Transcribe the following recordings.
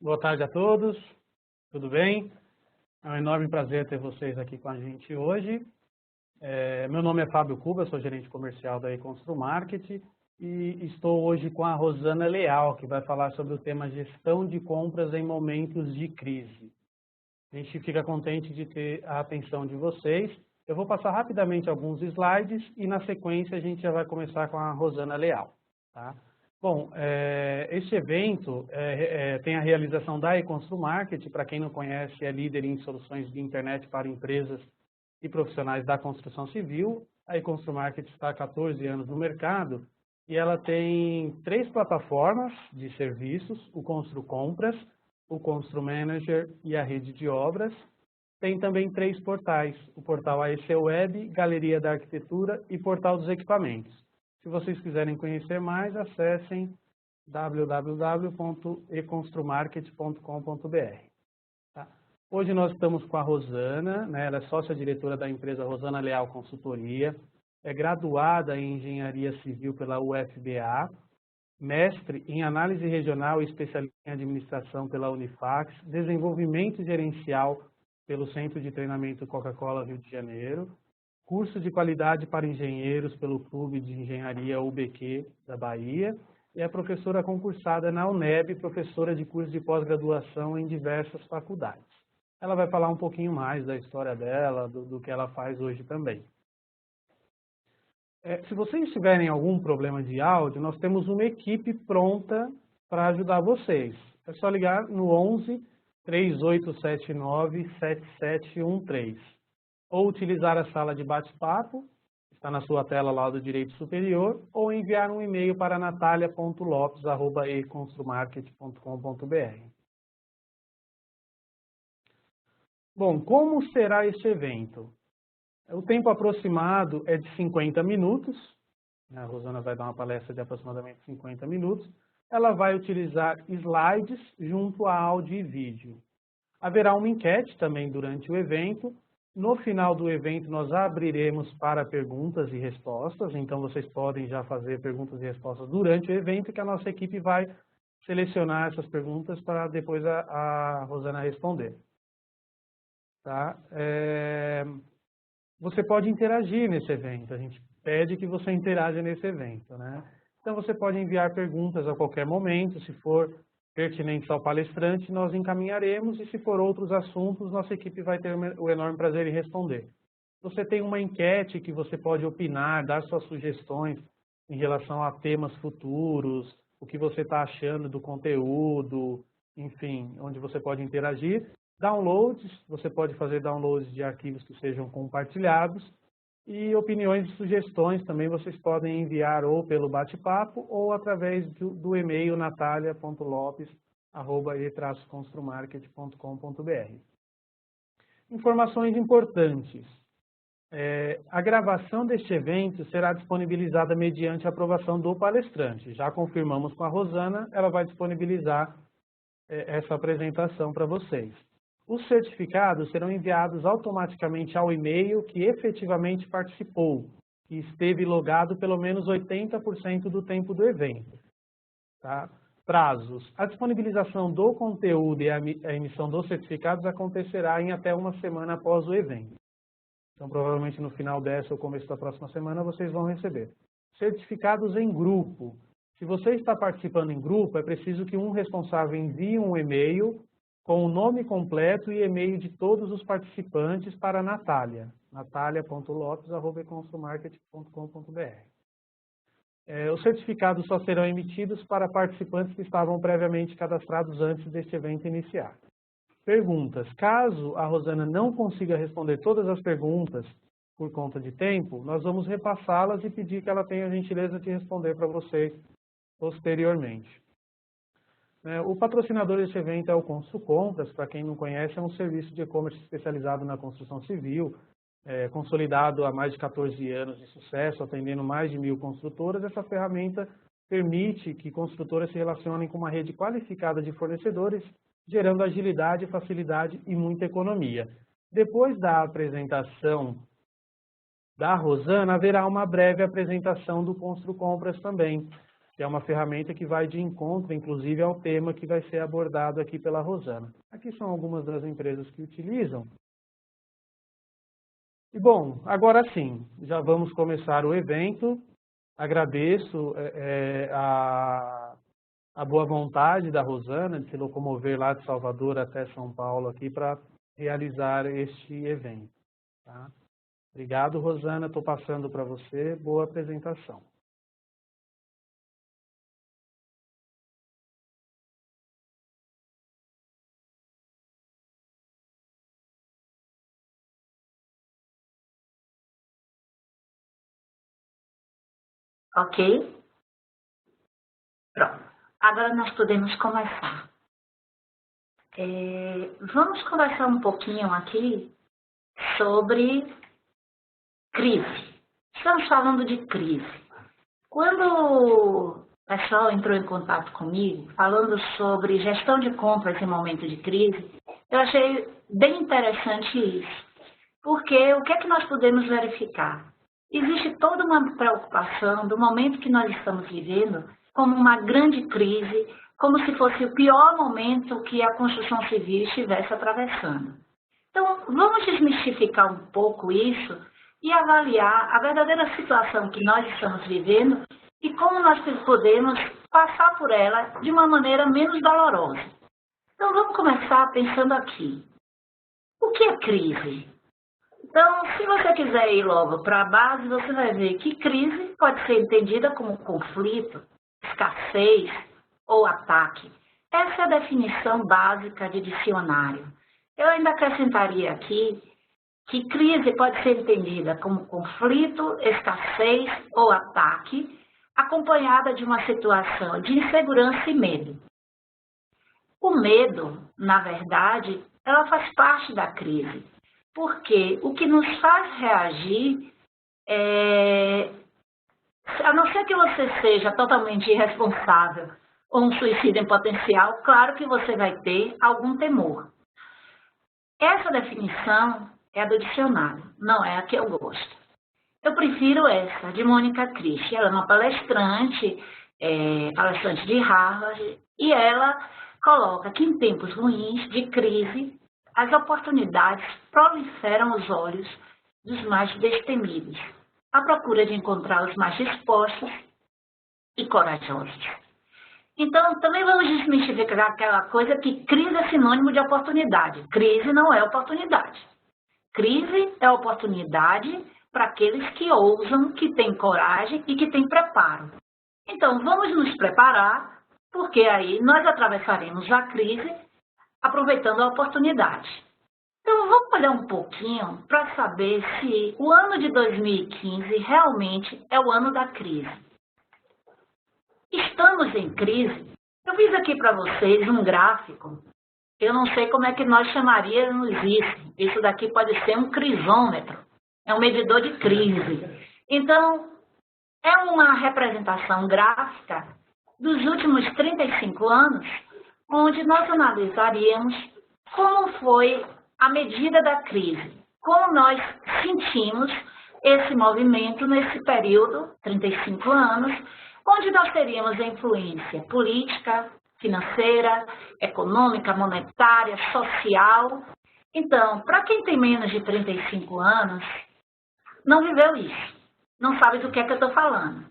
Boa tarde a todos, tudo bem? É um enorme prazer ter vocês aqui com a gente hoje. Meu nome é Fábio Cuba, sou gerente comercial da eConstru Market e estou hoje com a Rosana Leal, que vai falar sobre o tema gestão de compras em momentos de crise. A gente fica contente de ter a atenção de vocês. Eu vou passar rapidamente alguns slides e na sequência a gente já vai começar com a Rosana Leal, tá? Bom, este evento tem a realização da eConstru Market. Para quem não conhece, é líder em soluções de internet para empresas e profissionais da construção civil. A eConstru Market está há 14 anos no mercado e ela tem 3 plataformas de serviços: o Constru Compras, o Constru Manager e a Rede de Obras. Tem também 3 portais: o portal AEC Web, Galeria da Arquitetura e Portal dos Equipamentos. Se vocês quiserem conhecer mais, acessem www.econstrumarket.com.br. Tá? Hoje nós estamos com a Rosana, né? Ela é sócia-diretora da empresa Rosana Leal Consultoria, é graduada em Engenharia Civil pela UFBA, mestre em Análise Regional e especialista em Administração pela Unifax, Desenvolvimento Gerencial pelo Centro de Treinamento Coca-Cola Rio de Janeiro, curso de qualidade para engenheiros pelo Clube de Engenharia UBQ da Bahia, e é professora concursada na UNEB, professora de curso de pós-graduação em diversas faculdades. Ela vai falar um pouquinho mais da história dela, do que ela faz hoje também. Se vocês tiverem algum problema de áudio, nós temos uma equipe pronta para ajudar vocês. É só ligar no 11 3879 7713. Ou utilizar a sala de bate-papo, está na sua tela lá do direito superior, ou enviar um e-mail para natalia.lopes@econstrumarket.com.br. Bom, como será este evento? O tempo aproximado é de 50 minutos. A Rosana vai dar uma palestra de aproximadamente 50 minutos. Ela vai utilizar slides junto a áudio e vídeo. Haverá uma enquete também durante o evento. No final do evento, nós abriremos para perguntas e respostas, então vocês podem já fazer perguntas e respostas durante o evento, que a nossa equipe vai selecionar essas perguntas para depois a Rosana responder. Tá? Você pode interagir nesse evento, a gente pede que você interaja nesse evento, né? Então você pode enviar perguntas a qualquer momento, se for pertinentes ao palestrante, nós encaminharemos, e se for outros assuntos, nossa equipe vai ter o enorme prazer em responder. Você tem uma enquete que você pode opinar, dar suas sugestões em relação a temas futuros, o que você está achando do conteúdo, enfim, onde você pode interagir. Downloads, você pode fazer downloads de arquivos que sejam compartilhados, e opiniões e sugestões também vocês podem enviar ou pelo bate-papo ou através do e-mail natalia.lopes@e-construmarket.com.br. Informações importantes. A gravação deste evento será disponibilizada mediante a aprovação do palestrante. Já confirmamos com a Rosana, ela vai disponibilizar essa apresentação para vocês. Os certificados serão enviados automaticamente ao e-mail que efetivamente participou, que esteve logado pelo menos 80% do tempo do evento. Tá? Prazos. A disponibilização do conteúdo e a emissão dos certificados acontecerá em até uma semana após o evento. Então, provavelmente no final dessa ou começo da próxima semana, vocês vão receber. Certificados em grupo. Se você está participando em grupo, é preciso que um responsável envie um e-mail com o nome completo e e-mail de todos os participantes para a Natália, natalia.lopes@econstrumarket.com.br. Os certificados só serão emitidos para participantes que estavam previamente cadastrados antes deste evento iniciar. Perguntas. Caso a Rosana não consiga responder todas as perguntas por conta de tempo, nós vamos repassá-las e pedir que ela tenha a gentileza de responder para vocês posteriormente. O patrocinador deste evento é o Constru Compras. Para quem não conhece, é um serviço de e-commerce especializado na construção civil, consolidado há mais de 14 anos de sucesso, atendendo mais de 1000 construtoras. Essa ferramenta permite que construtoras se relacionem com uma rede qualificada de fornecedores, gerando agilidade, facilidade e muita economia. Depois da apresentação da Rosana, haverá uma breve apresentação do Constru Compras também. que é uma ferramenta que vai de encontro, inclusive, ao tema que vai ser abordado aqui pela Rosana. Aqui são algumas das empresas que utilizam. E, bom, agora sim, já vamos começar o evento. Agradeço a boa vontade da Rosana de se locomover lá de Salvador até São Paulo aqui para realizar este evento. Tá? Obrigado, Rosana. Estou passando para você. Boa apresentação. Ok? Pronto. Agora nós podemos começar. Vamos conversar um pouquinho aqui sobre crise. Estamos falando de crise. Quando o pessoal entrou em contato comigo, falando sobre gestão de compras em momento de crise, eu achei bem interessante isso. Porque o que é que nós podemos verificar? Existe toda uma preocupação do momento que nós estamos vivendo como uma grande crise, como se fosse o pior momento que a construção civil estivesse atravessando. Então, vamos desmistificar um pouco isso e avaliar a verdadeira situação que nós estamos vivendo e como nós podemos passar por ela de uma maneira menos dolorosa. Então, vamos começar pensando aqui. O que é crise? Então, se você quiser ir logo para a base, você vai ver que crise pode ser entendida como conflito, escassez ou ataque. Essa é a definição básica de dicionário. Eu ainda acrescentaria aqui que crise pode ser entendida como conflito, escassez ou ataque, acompanhada de uma situação de insegurança e medo. O medo, na verdade, ela faz parte da crise. Porque o que nos faz reagir a não ser que você seja totalmente irresponsável ou um suicídio em potencial, claro que você vai ter algum temor. Essa definição é a do dicionário, não é a que eu gosto. Eu prefiro essa, de Mônica Christie. Ela é uma palestrante de Harvard, e ela coloca que em tempos ruins, de crise, as oportunidades proliferam os olhos dos mais destemidos, à procura de encontrar os mais dispostos e corajosos. Então, também vamos desmistificar aquela coisa que crise é sinônimo de oportunidade. Crise não é oportunidade. Crise é oportunidade para aqueles que ousam, que têm coragem e que têm preparo. Então, vamos nos preparar, porque aí nós atravessaremos a crise aproveitando a oportunidade. Então, vamos olhar um pouquinho para saber se o ano de 2015 realmente é o ano da crise. Estamos em crise. Eu fiz aqui para vocês um gráfico. Eu não sei como é que nós chamaríamos isso. Isso daqui pode ser um crisômetro. É um medidor de crise. Então, é uma representação gráfica dos últimos 35 anos, onde nós analisaríamos como foi a medida da crise, como nós sentimos esse movimento nesse período, 35 anos, onde nós teríamos a influência política, financeira, econômica, monetária, social. Então, para quem tem menos de 35 anos, não viveu isso, não sabe do que é que eu estou falando.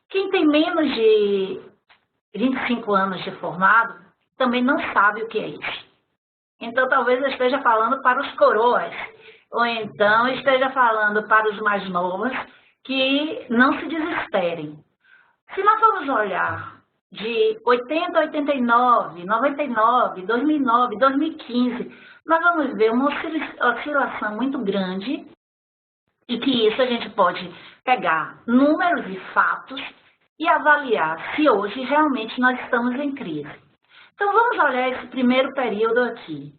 Quem tem menos de 25 anos de formado, também não sabe o que é isso. Então, talvez eu esteja falando para os coroas, ou então esteja falando para os mais novos, que não se desesperem. Se nós formos olhar de 80 a 89, 99, 2009, 2015, nós vamos ver uma oscilação muito grande, e que isso a gente pode pegar números e fatos e avaliar se hoje realmente nós estamos em crise. Então, vamos olhar esse primeiro período aqui,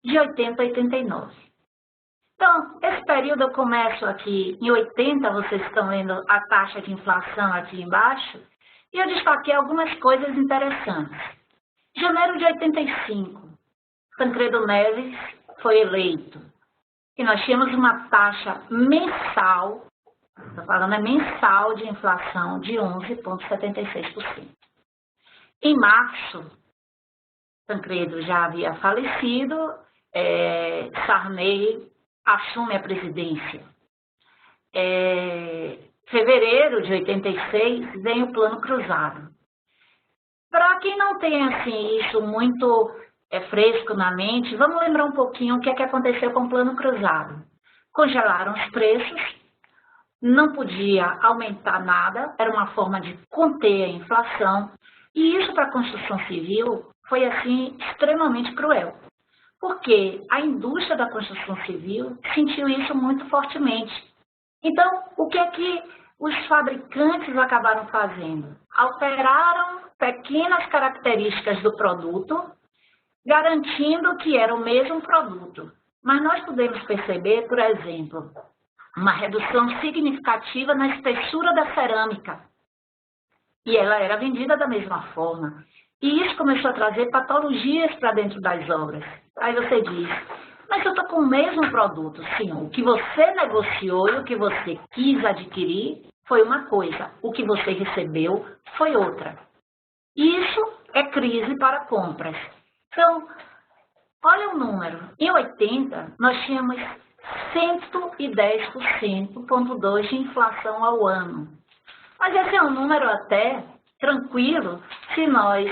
de 80 a 89. Então, esse período eu começo aqui em 80, vocês estão vendo a taxa de inflação aqui embaixo, e eu destaquei algumas coisas interessantes. Janeiro de 85, Tancredo Neves foi eleito, e nós tínhamos uma taxa mensal Estou falando mensal de inflação de 11,76%. Em março, Tancredo já havia falecido, Sarney assume a presidência. Fevereiro de 86 vem o Plano Cruzado. Para quem não tem assim, isso muito fresco na mente, vamos lembrar um pouquinho o que aconteceu com o Plano Cruzado. Congelaram os preços, não podia aumentar nada, era uma forma de conter a inflação, e isso para a construção civil foi assim extremamente cruel, porque a indústria da construção civil sentiu isso muito fortemente. Então, o que é que os fabricantes acabaram fazendo? Alteraram pequenas características do produto, garantindo que era o mesmo produto. Mas nós podemos perceber, por exemplo, uma redução significativa na espessura da cerâmica. E ela era vendida da mesma forma. E isso começou a trazer patologias para dentro das obras. Aí você diz, mas eu estou com o mesmo produto. Sim, o que você negociou e o que você quis adquirir foi uma coisa. O que você recebeu foi outra. Isso é crise para compras. Então, olha o número. Em 80, nós tínhamos 110,2% de inflação ao ano. Mas esse é um número até tranquilo se nós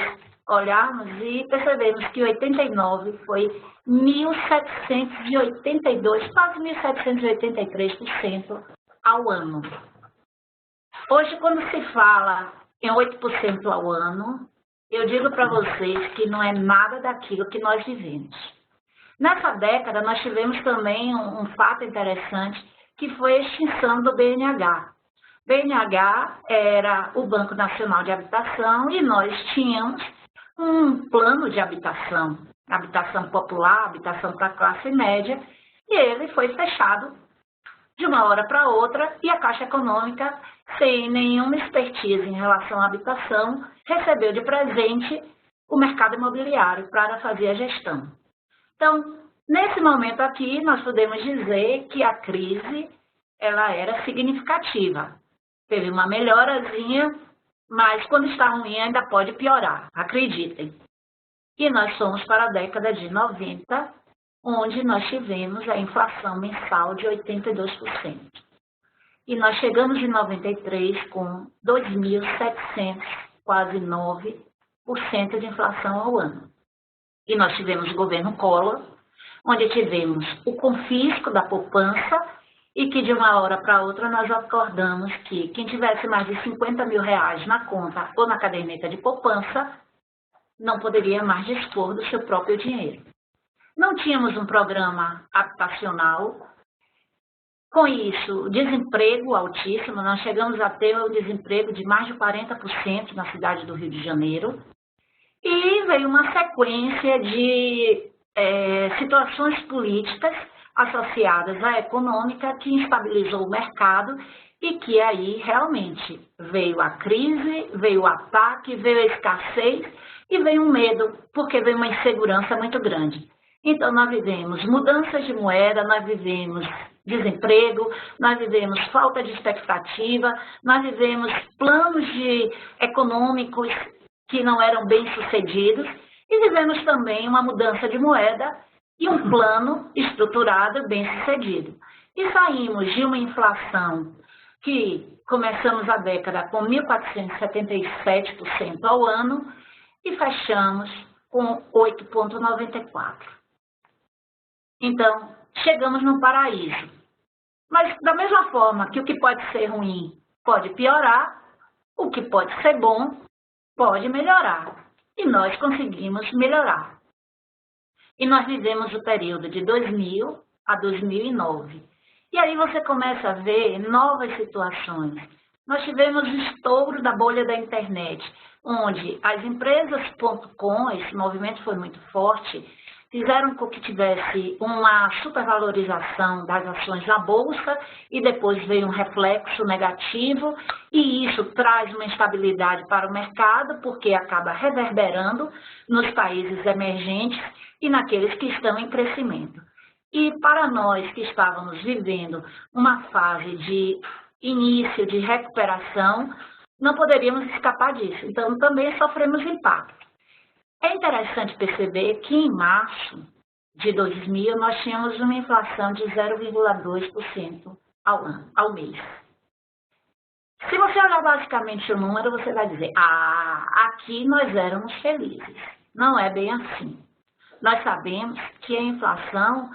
olharmos e percebemos que 89 foi 1.782, quase 1.783% ao ano. Hoje, quando se fala em 8% ao ano, eu digo para vocês que não é nada daquilo que nós vivemos. Nessa década, nós tivemos também um fato interessante, que foi a extinção do BNH. BNH era o Banco Nacional de Habitação e nós tínhamos um plano de habitação popular, habitação para a classe média, e ele foi fechado de uma hora para outra, e a Caixa Econômica, sem nenhuma expertise em relação à habitação, recebeu de presente o mercado imobiliário para fazer a gestão. Então, nesse momento aqui, nós podemos dizer que a crise ela era significativa. Teve uma melhorazinha, mas quando está ruim ainda pode piorar, acreditem. E nós fomos para a década de 90, onde nós tivemos a inflação mensal de 82%. E nós chegamos em 93 com 2.700, quase 9% de inflação ao ano. E nós tivemos o governo Collor, onde tivemos o confisco da poupança e que de uma hora para outra nós acordamos que quem tivesse mais de 50 mil reais na conta ou na caderneta de poupança não poderia mais dispor do seu próprio dinheiro. Não tínhamos um programa habitacional. Com isso, desemprego altíssimo, nós chegamos a ter o desemprego de mais de 40% na cidade do Rio de Janeiro. E veio uma sequência de situações políticas associadas à econômica que instabilizou o mercado e que aí realmente veio a crise, veio o ataque, veio a escassez e veio um medo, porque veio uma insegurança muito grande. Então, nós vivemos mudanças de moeda, nós vivemos desemprego, nós vivemos falta de expectativa, nós vivemos planos econômicos que não eram bem sucedidos e vivemos também uma mudança de moeda e um plano estruturado bem sucedido. E saímos de uma inflação que começamos a década com 1.477% ao ano e fechamos com 8,94%. Então, chegamos no paraíso. Mas, da mesma forma que o que pode ser ruim pode piorar, o que pode ser bom pode melhorar. E nós conseguimos melhorar. E nós vivemos o período de 2000 a 2009. E aí você começa a ver novas situações. Nós tivemos o estouro da bolha da internet, onde as empresas.com, esse movimento foi muito forte, fizeram com que tivesse uma supervalorização das ações na Bolsa e depois veio um reflexo negativo e isso traz uma instabilidade para o mercado porque acaba reverberando nos países emergentes e naqueles que estão em crescimento. E para nós que estávamos vivendo uma fase de início de recuperação, não poderíamos escapar disso. Então, também sofremos impacto. É interessante perceber que em março de 2000, nós tínhamos uma inflação de 0,2% ao mês. Se você olhar basicamente o número, você vai dizer, aqui nós éramos felizes. Não é bem assim. Nós sabemos que a inflação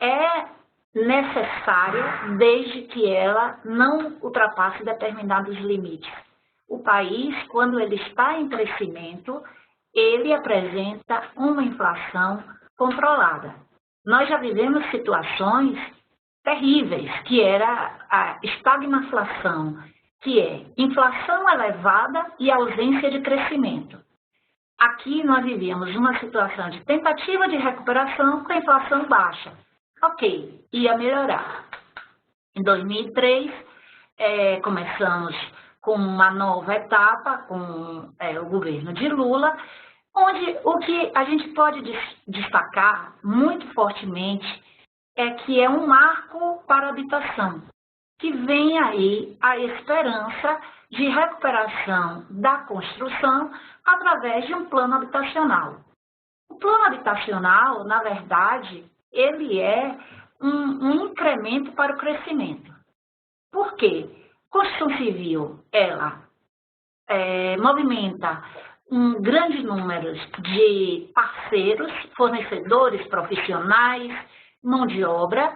é necessária desde que ela não ultrapasse determinados limites. O país, quando ele está em crescimento, ele apresenta uma inflação controlada. Nós já vivemos situações terríveis, que era a estagflação, que é inflação elevada e ausência de crescimento. Aqui nós vivíamos uma situação de tentativa de recuperação com a inflação baixa. Ok, ia melhorar. Em 2003, começamos com uma nova etapa, com o governo de Lula, onde o que a gente pode destacar muito fortemente é que é um marco para a habitação, que vem aí a esperança de recuperação da construção através de um plano habitacional. O plano habitacional, na verdade, ele é um incremento para o crescimento. Por quê? Construção civil, ela movimenta um grande número de parceiros, fornecedores, profissionais, mão de obra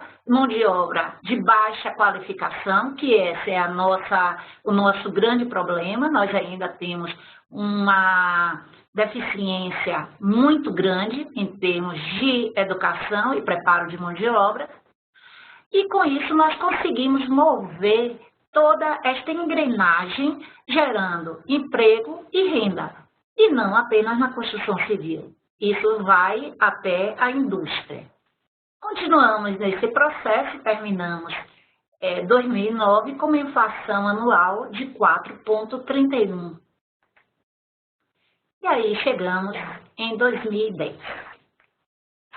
de baixa qualificação, que esse é o nosso grande problema. Nós ainda temos uma deficiência muito grande em termos de educação e preparo de mão de obra. E com isso nós conseguimos mover toda esta engrenagem, gerando emprego e renda, e não apenas na construção civil. Isso vai até a indústria. Continuamos nesse processo e terminamos 2009 com uma inflação anual de 4,31%. E aí chegamos em 2010.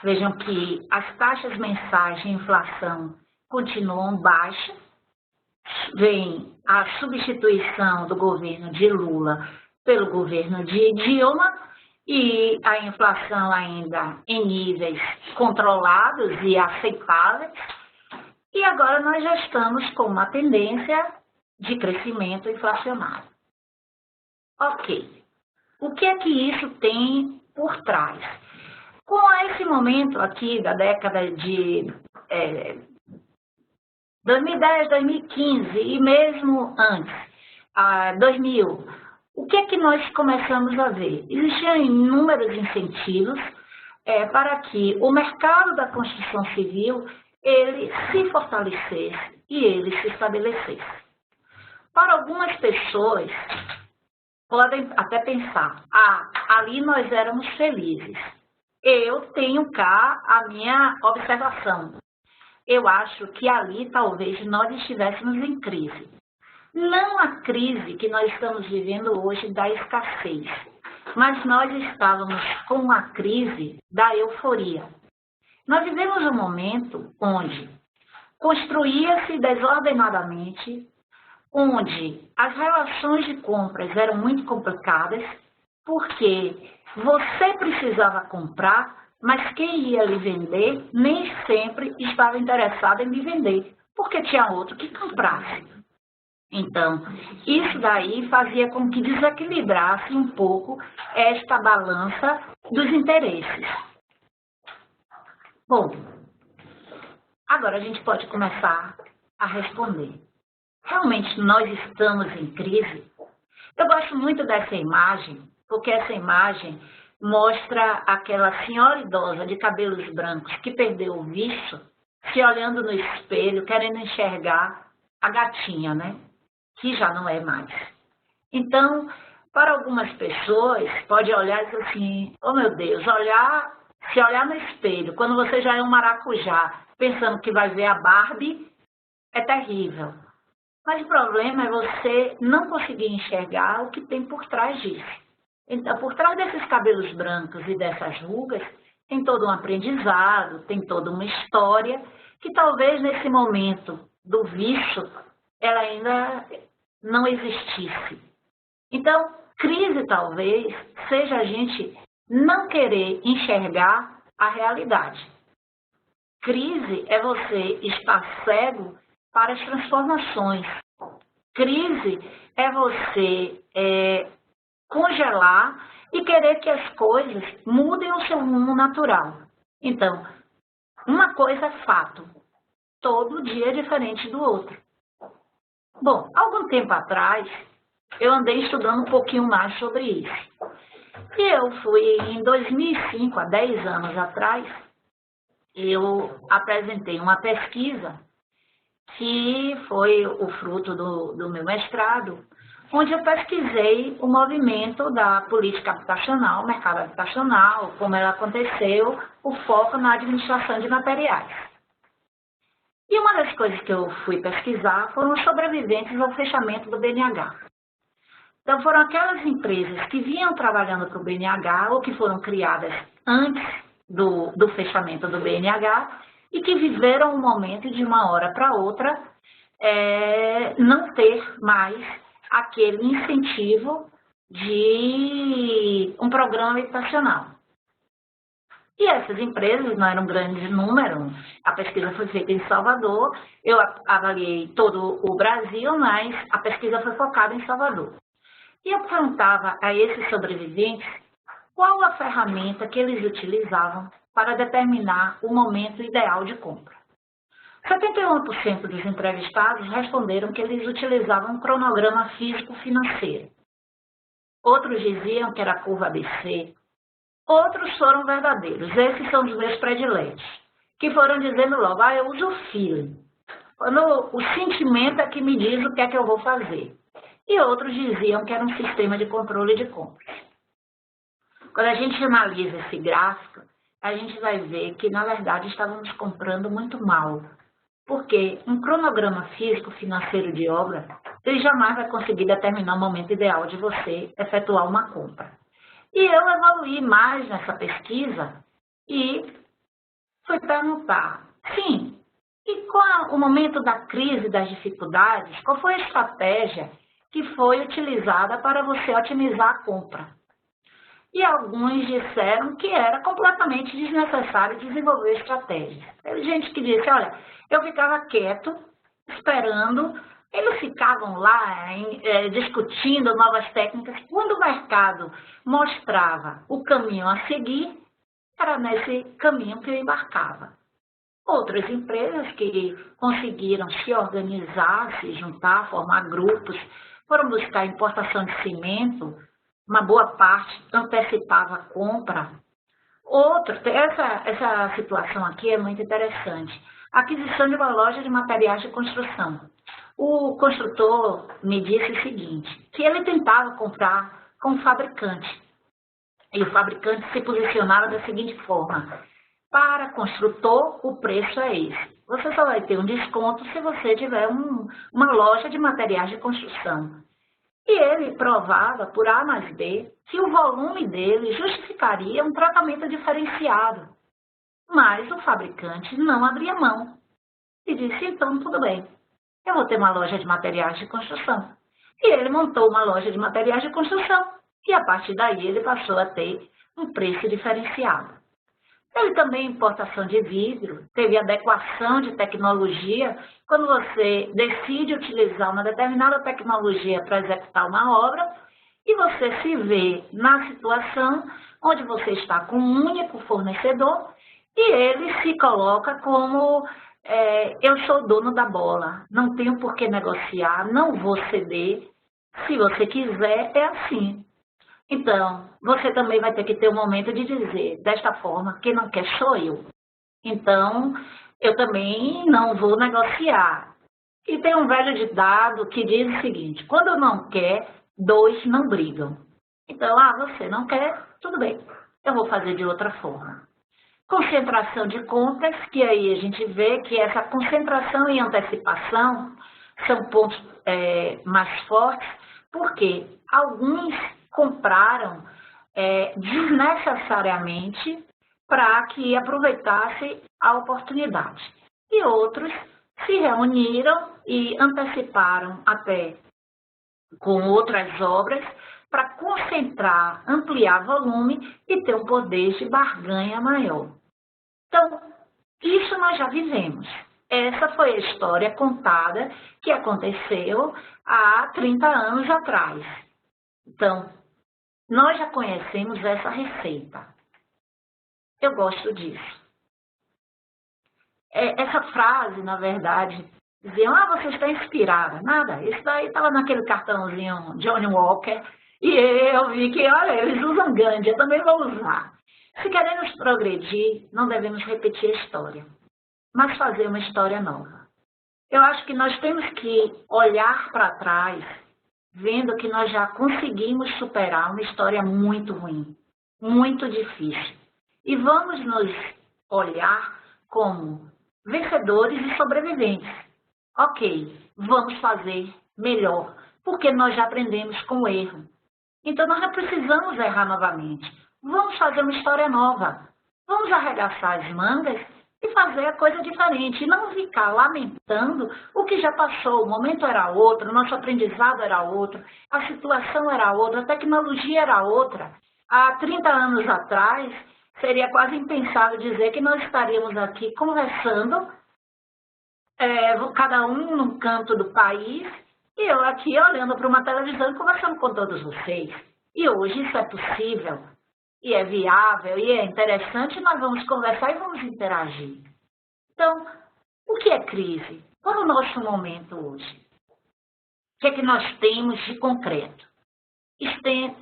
Vejam que as taxas mensais de inflação continuam baixas. Vem a substituição do governo de Lula pelo governo de Dilma e a inflação ainda em níveis controlados e aceitáveis. E agora nós já estamos com uma tendência de crescimento inflacionário. Ok. O que é que isso tem por trás? Com esse momento aqui da década de 2010, 2015 e mesmo antes, 2000, o que é que nós começamos a ver? Existiam inúmeros incentivos para que o mercado da construção civil ele se fortalecesse e ele se estabelecesse. Para algumas pessoas, podem até pensar, ali nós éramos felizes. Eu tenho cá a minha observação. Eu acho que ali talvez nós estivéssemos em crise. Não a crise que nós estamos vivendo hoje da escassez, mas nós estávamos com a crise da euforia. Nós vivemos um momento onde construía-se desordenadamente, onde as relações de compras eram muito complicadas, porque você precisava comprar, mas quem ia lhe vender nem sempre estava interessado em lhe vender, porque tinha outro que comprasse. Então, isso daí fazia com que desequilibrasse um pouco esta balança dos interesses. Bom, agora a gente pode começar a responder. Realmente nós estamos em crise? Eu gosto muito dessa imagem, porque essa imagem mostra aquela senhora idosa de cabelos brancos que perdeu o viço, se olhando no espelho, querendo enxergar a gatinha, né? Que já não é mais. Então, para algumas pessoas, pode olhar e dizer assim, oh meu Deus, se olhar no espelho, quando você já é um maracujá, pensando que vai ver a Barbie, é terrível. Mas o problema é você não conseguir enxergar o que tem por trás disso. Então, por trás desses cabelos brancos e dessas rugas, tem todo um aprendizado, tem toda uma história, que talvez nesse momento do vício, ela ainda não existisse. Então, crise talvez seja a gente não querer enxergar a realidade. Crise é você estar cego para as transformações. Crise é você congelar e querer que as coisas mudem o seu rumo natural. Então, uma coisa é fato, todo dia é diferente do outro. Bom, algum tempo atrás, eu andei estudando um pouquinho mais sobre isso. E eu fui, em 2005, há 10 anos atrás, eu apresentei uma pesquisa que foi o fruto do meu mestrado, onde eu pesquisei o movimento da política habitacional, mercado habitacional, como ela aconteceu, o foco na administração de materiais. E uma das coisas que eu fui pesquisar foram os sobreviventes ao fechamento do BNH. Então, foram aquelas empresas que vinham trabalhando para o BNH ou que foram criadas antes do fechamento do BNH e que viveram um momento de uma hora para outra não ter mais aquele incentivo de um programa habitacional. E essas empresas não eram grandes números, a pesquisa foi feita em Salvador, eu avaliei todo o Brasil, mas a pesquisa foi focada em Salvador. E eu perguntava a esses sobreviventes qual a ferramenta que eles utilizavam para determinar o momento ideal de compra. 71% dos entrevistados responderam que eles utilizavam um cronograma físico-financeiro. Outros diziam que era a curva ABC. Outros foram verdadeiros. Esses são os meus prediletos, que foram dizendo logo, eu uso o feeling. Quando o sentimento é que me diz o que é que eu vou fazer. E outros diziam que era um sistema de controle de compras. Quando a gente analisa esse gráfico, a gente vai ver que, na verdade, estávamos comprando muito mal. Porque um cronograma físico-financeiro de obra, ele jamais vai conseguir determinar o momento ideal de você efetuar uma compra. E eu evoluí mais nessa pesquisa e fui perguntar, sim, e qual o momento da crise, das dificuldades, qual foi a estratégia que foi utilizada para você otimizar a compra? E alguns disseram que era completamente desnecessário desenvolver estratégias. Teve gente que disse, olha, eu ficava quieto, esperando, eles ficavam lá discutindo novas técnicas. Quando o mercado mostrava o caminho a seguir, era nesse caminho que eu embarcava. Outras empresas que conseguiram se organizar, se juntar, formar grupos, foram buscar importação de cimento, uma boa parte antecipava a compra. Essa situação aqui é muito interessante. Aquisição de uma loja de materiais de construção. O construtor me disse o seguinte, que ele tentava comprar com o fabricante. E o fabricante se posicionava da seguinte forma, para construtor, o preço é esse. Você só vai ter um desconto se você tiver uma loja de materiais de construção. E ele provava, por A mais B, que o volume dele justificaria um tratamento diferenciado. Mas o fabricante não abria mão. E disse, então, tudo bem, eu vou ter uma loja de materiais de construção. E ele montou uma loja de materiais de construção. E a partir daí ele passou a ter um preço diferenciado. Teve também importação de vidro, teve adequação de tecnologia. Quando você decide utilizar uma determinada tecnologia para executar uma obra, e você se vê na situação onde você está com um único fornecedor e ele se coloca como eu sou dono da bola, não tenho por que negociar, não vou ceder, se você quiser é assim. Então, você também vai ter que ter um momento de dizer, desta forma, quem não quer sou eu. Então, eu também não vou negociar. E tem um velho ditado que diz o seguinte, quando não quer, dois não brigam. Então, você não quer, tudo bem, eu vou fazer de outra forma. Concentração de compras, que aí a gente vê que essa concentração e antecipação são pontos mais fortes, porque alguns compraram desnecessariamente para que aproveitasse a oportunidade. E outros se reuniram e anteciparam até com outras obras para concentrar, ampliar volume e ter um poder de barganha maior. Então, isso nós já vivemos. Essa foi a história contada que aconteceu há 30 anos atrás. Então, nós já conhecemos essa receita. Eu gosto disso. Essa frase, na verdade, diziam, você está inspirada. Nada, isso daí estava naquele cartãozinho Johnny Walker, e eu vi que, olha, eles usam Gandhi, eu também vou usar. Se queremos progredir, não devemos repetir a história, mas fazer uma história nova. Eu acho que nós temos que olhar para trás, vendo que nós já conseguimos superar uma história muito ruim, muito difícil. E vamos nos olhar como vencedores e sobreviventes. Ok, vamos fazer melhor, porque nós já aprendemos com o erro. Então, nós não precisamos errar novamente. Vamos fazer uma história nova. Vamos arregaçar as mangas e fazer a coisa diferente. E não ficar lamentando o que já passou. O momento era outro, o nosso aprendizado era outro, a situação era outra, a tecnologia era outra. Há 30 anos atrás, seria quase impensável dizer que nós estaríamos aqui conversando, cada um num canto do país, e eu aqui olhando para uma televisão e conversando com todos vocês. E hoje isso é possível, e é viável, e é interessante, nós vamos conversar e vamos interagir. Então, o que é crise? Qual é o nosso momento hoje? O que é que nós temos de concreto?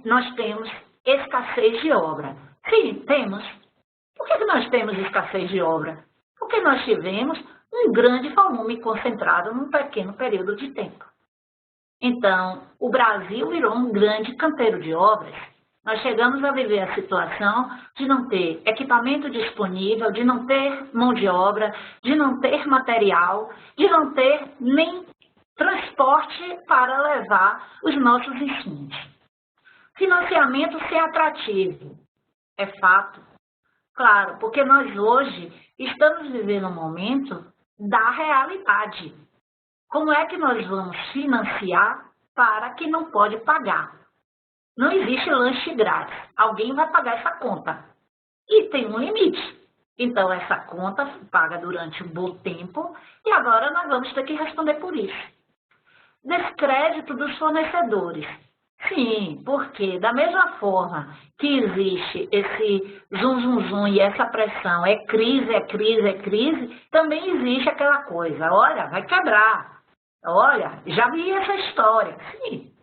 Nós temos escassez de obra. Sim, temos. Por que nós temos escassez de obra? Porque nós tivemos um grande volume concentrado num pequeno período de tempo. Então, o Brasil virou um grande canteiro de obras. Nós chegamos a viver a situação de não ter equipamento disponível, de não ter mão de obra, de não ter material, de não ter nem transporte para levar os nossos insumos. Financiamento sem atrativo. É fato. Claro, porque nós hoje estamos vivendo um momento da realidade. Como é que nós vamos financiar para quem não pode pagar? Não existe lanche grátis. Alguém vai pagar essa conta. E tem um limite. Então, essa conta paga durante um bom tempo e agora nós vamos ter que responder por isso. Descrédito dos fornecedores. Sim, porque da mesma forma que existe esse zum e essa pressão, é crise, também existe aquela coisa, olha, vai quebrar. Olha, já vi essa história. Sim,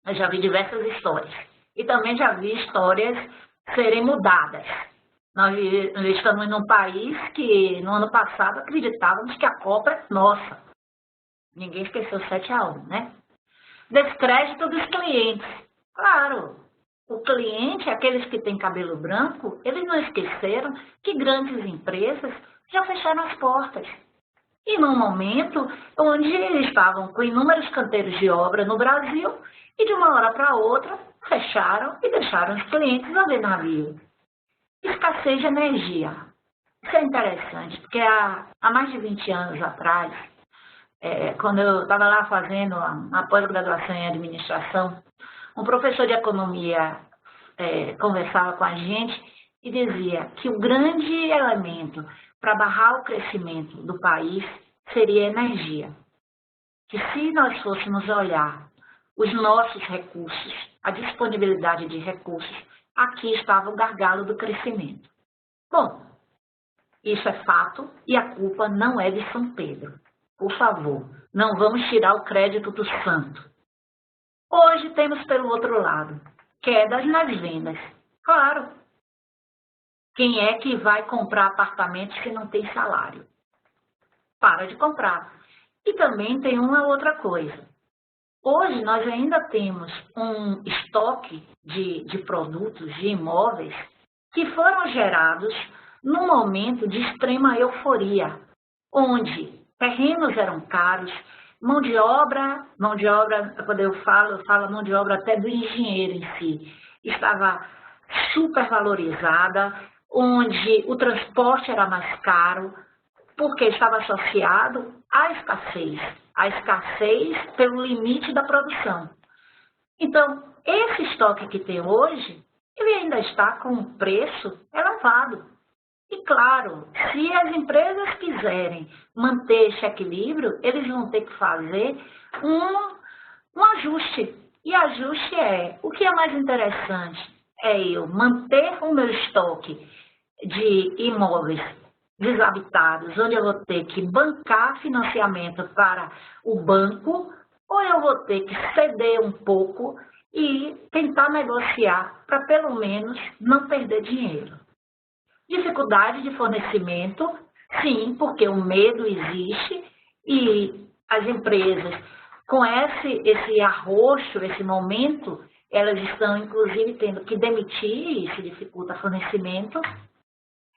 eu já vi diversas histórias. E também já vi histórias serem mudadas. Nós estamos num país que no ano passado acreditávamos que a Copa é nossa. Ninguém esqueceu 7-1, né? Descrédito dos clientes. Claro, o cliente, aqueles que têm cabelo branco, eles não esqueceram que grandes empresas já fecharam as portas. E num momento onde estavam com inúmeros canteiros de obra no Brasil e de uma hora para outra fecharam e deixaram os clientes a ver navio. Escassez de energia. Isso é interessante, porque há mais de 20 anos atrás, quando eu estava lá fazendo a pós-graduação em administração, um professor de economia conversava com a gente e dizia que o grande elemento para barrar o crescimento do país seria a energia. Que se nós fôssemos olhar os nossos recursos, a disponibilidade de recursos, aqui estava o gargalo do crescimento. Bom, isso é fato e a culpa não é de São Pedro. Por favor, não vamos tirar o crédito do santo. Hoje temos pelo outro lado, quedas nas vendas. Claro, quem é que vai comprar apartamento se não tem salário? Para de comprar. E também tem uma outra coisa. Hoje nós ainda temos um estoque de produtos, de imóveis, que foram gerados num momento de extrema euforia, onde terrenos eram caros, mão de obra, quando eu falo mão de obra até do engenheiro em si, estava super valorizada, onde o transporte era mais caro, porque estava associado à escassez pelo limite da produção. Então, esse estoque que tem hoje, ele ainda está com um preço elevado. E claro, se as empresas quiserem manter esse equilíbrio, eles vão ter que fazer um ajuste. E ajuste o que é mais interessante? É eu manter o meu estoque de imóveis desabitados, onde eu vou ter que bancar financiamento para o banco, ou eu vou ter que ceder um pouco e tentar negociar para pelo menos não perder dinheiro. Dificuldade de fornecimento, sim, porque o medo existe e as empresas, com esse arroxo, esse momento, elas estão inclusive tendo que demitir, isso dificulta fornecimento,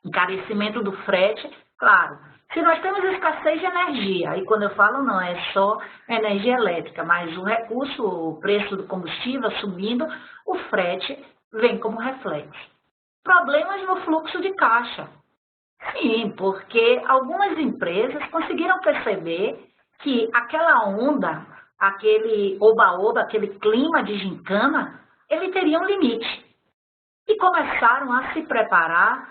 encarecimento do frete, claro. Se nós temos escassez de energia, e quando eu falo não é só energia elétrica, mas o recurso, o preço do combustível subindo, o frete vem como reflexo. Problemas no fluxo de caixa. Sim, porque algumas empresas conseguiram perceber que aquela onda, aquele oba-oba, aquele clima de gincana, ele teria um limite. E começaram a se preparar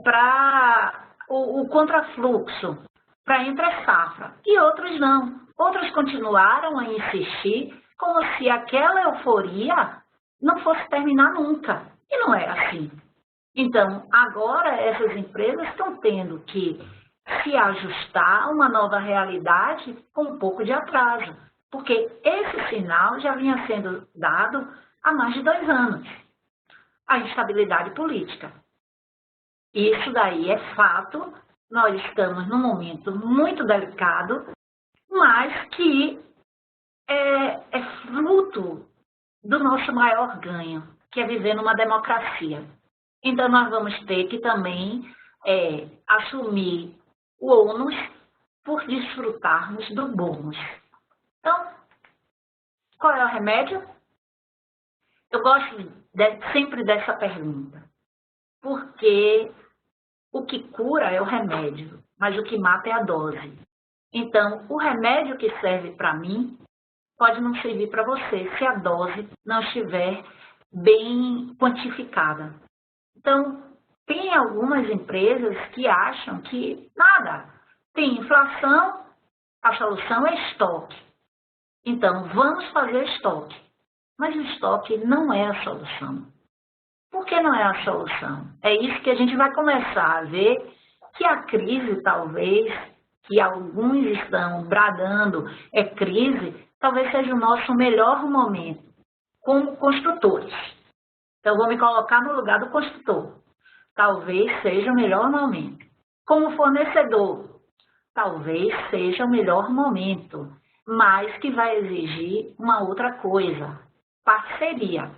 para o contrafluxo, para entre-safra. E outros não. Outros continuaram a insistir como se aquela euforia não fosse terminar nunca. E não é assim. Então, agora essas empresas estão tendo que se ajustar a uma nova realidade com um pouco de atraso. Porque esse sinal já vinha sendo dado há mais de 2 anos. A instabilidade política. Isso daí é fato, nós estamos num momento muito delicado, mas que é fruto do nosso maior ganho, que é viver numa democracia. Então, nós vamos ter que também assumir o ônus por desfrutarmos do bônus. Então, qual é o remédio? Eu gosto sempre dessa pergunta, porque o que cura é o remédio, mas o que mata é a dose. Então, o remédio que serve para mim pode não servir para você, se a dose não estiver bem quantificada. Então, tem algumas empresas que acham que nada, tem inflação, a solução é estoque. Então, vamos fazer estoque. Mas o estoque não é a solução. Por que não é a solução? É isso que a gente vai começar a ver, que a crise talvez, que alguns estão bradando, é crise, talvez seja o nosso melhor momento, como construtores. Então, eu vou me colocar no lugar do construtor. Talvez seja o melhor momento. Como fornecedor, talvez seja o melhor momento, mas que vai exigir uma outra coisa, parceria.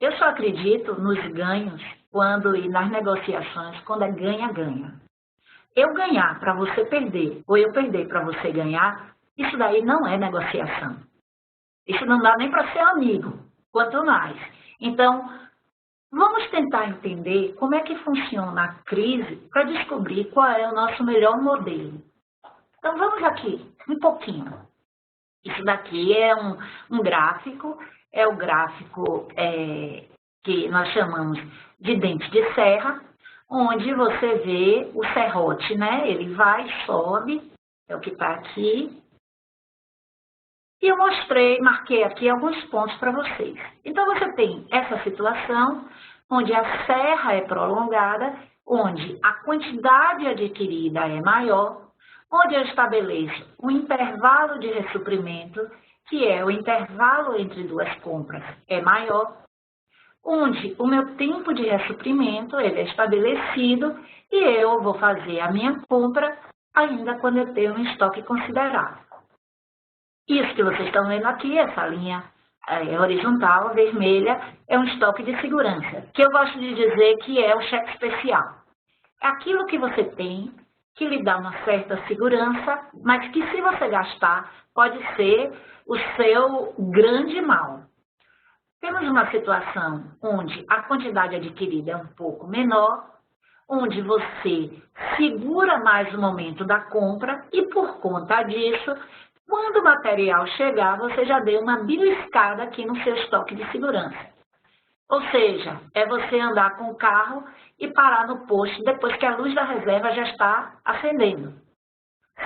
Eu só acredito nos ganhos e nas negociações quando é ganha-ganha. Eu ganhar para você perder, ou eu perder para você ganhar, isso daí não é negociação. Isso não dá nem para ser amigo, quanto mais. Então, vamos tentar entender como é que funciona a crise para descobrir qual é o nosso melhor modelo. Então, vamos aqui, um pouquinho. Isso daqui é um gráfico, é o gráfico que nós chamamos de dente de serra, onde você vê o serrote, né? Ele vai, sobe, é o que está aqui. E eu marquei aqui alguns pontos para vocês. Então, você tem essa situação onde a serra é prolongada, onde a quantidade adquirida é maior, onde eu estabeleço um intervalo de ressuprimento, que é o intervalo entre 2 compras, é maior, onde o meu tempo de ressuprimento ele é estabelecido e eu vou fazer a minha compra ainda quando eu tenho um estoque considerável. Isso que vocês estão vendo aqui, essa linha horizontal, vermelha, é um estoque de segurança, que eu gosto de dizer que é o cheque especial. É aquilo que você tem, que lhe dá uma certa segurança, mas que se você gastar, pode ser o seu grande mal. Temos uma situação onde a quantidade adquirida é um pouco menor, onde você segura mais o momento da compra e, por conta disso, quando o material chegar, você já deu uma beliscada aqui no seu estoque de segurança. Ou seja, é você andar com o carro e parar no posto depois que a luz da reserva já está acendendo.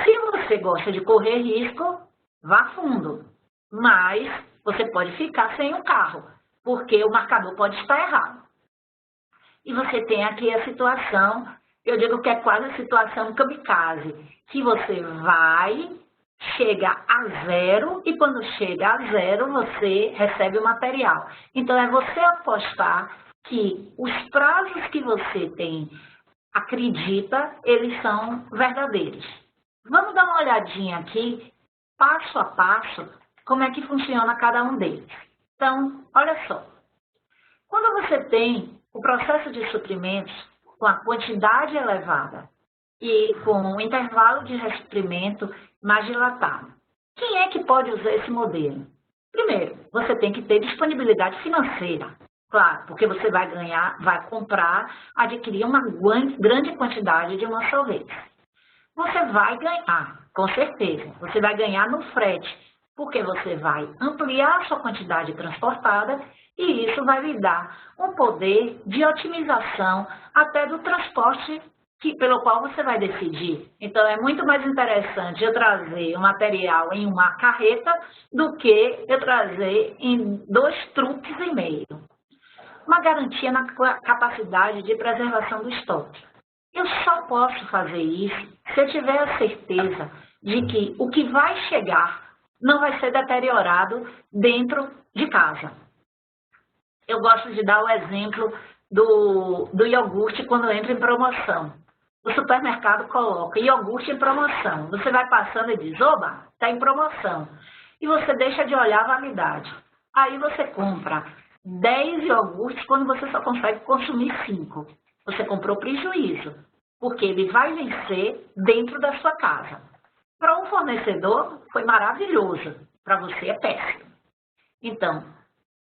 Se você gosta de correr risco, vá fundo, mas você pode ficar sem o carro, porque o marcador pode estar errado. E você tem aqui a situação, eu digo que é quase a situação kamikaze, que você chega a zero e quando chega a zero você recebe o material. Então é você apostar que os prazos que você tem, acredita, eles são verdadeiros. Vamos dar uma olhadinha aqui, passo a passo, como é que funciona cada um deles. Então, olha só. Quando você tem o processo de suprimentos com a quantidade elevada e com um intervalo de suprimento mais dilatado, quem é que pode usar esse modelo? Primeiro, você tem que ter disponibilidade financeira. Claro, porque você vai comprar, adquirir uma grande quantidade de uma só vez. Você vai ganhar, com certeza, você vai ganhar no frete, porque você vai ampliar a sua quantidade transportada e isso vai lhe dar um poder de otimização até do transporte pelo qual você vai decidir. Então, é muito mais interessante eu trazer o material em uma carreta do que eu trazer em 2 truques e meio. Uma garantia na capacidade de preservação do estoque. Eu só posso fazer isso se eu tiver a certeza de que o que vai chegar não vai ser deteriorado dentro de casa. Eu gosto de dar o exemplo do iogurte quando entra em promoção. O supermercado coloca iogurte em promoção. Você vai passando e diz, oba, está em promoção. E você deixa de olhar a validade. Aí você compra 10 iogurtes quando você só consegue consumir 5. Você comprou prejuízo, porque ele vai vencer dentro da sua casa. Para um fornecedor, foi maravilhoso. Para você, é péssimo. Então,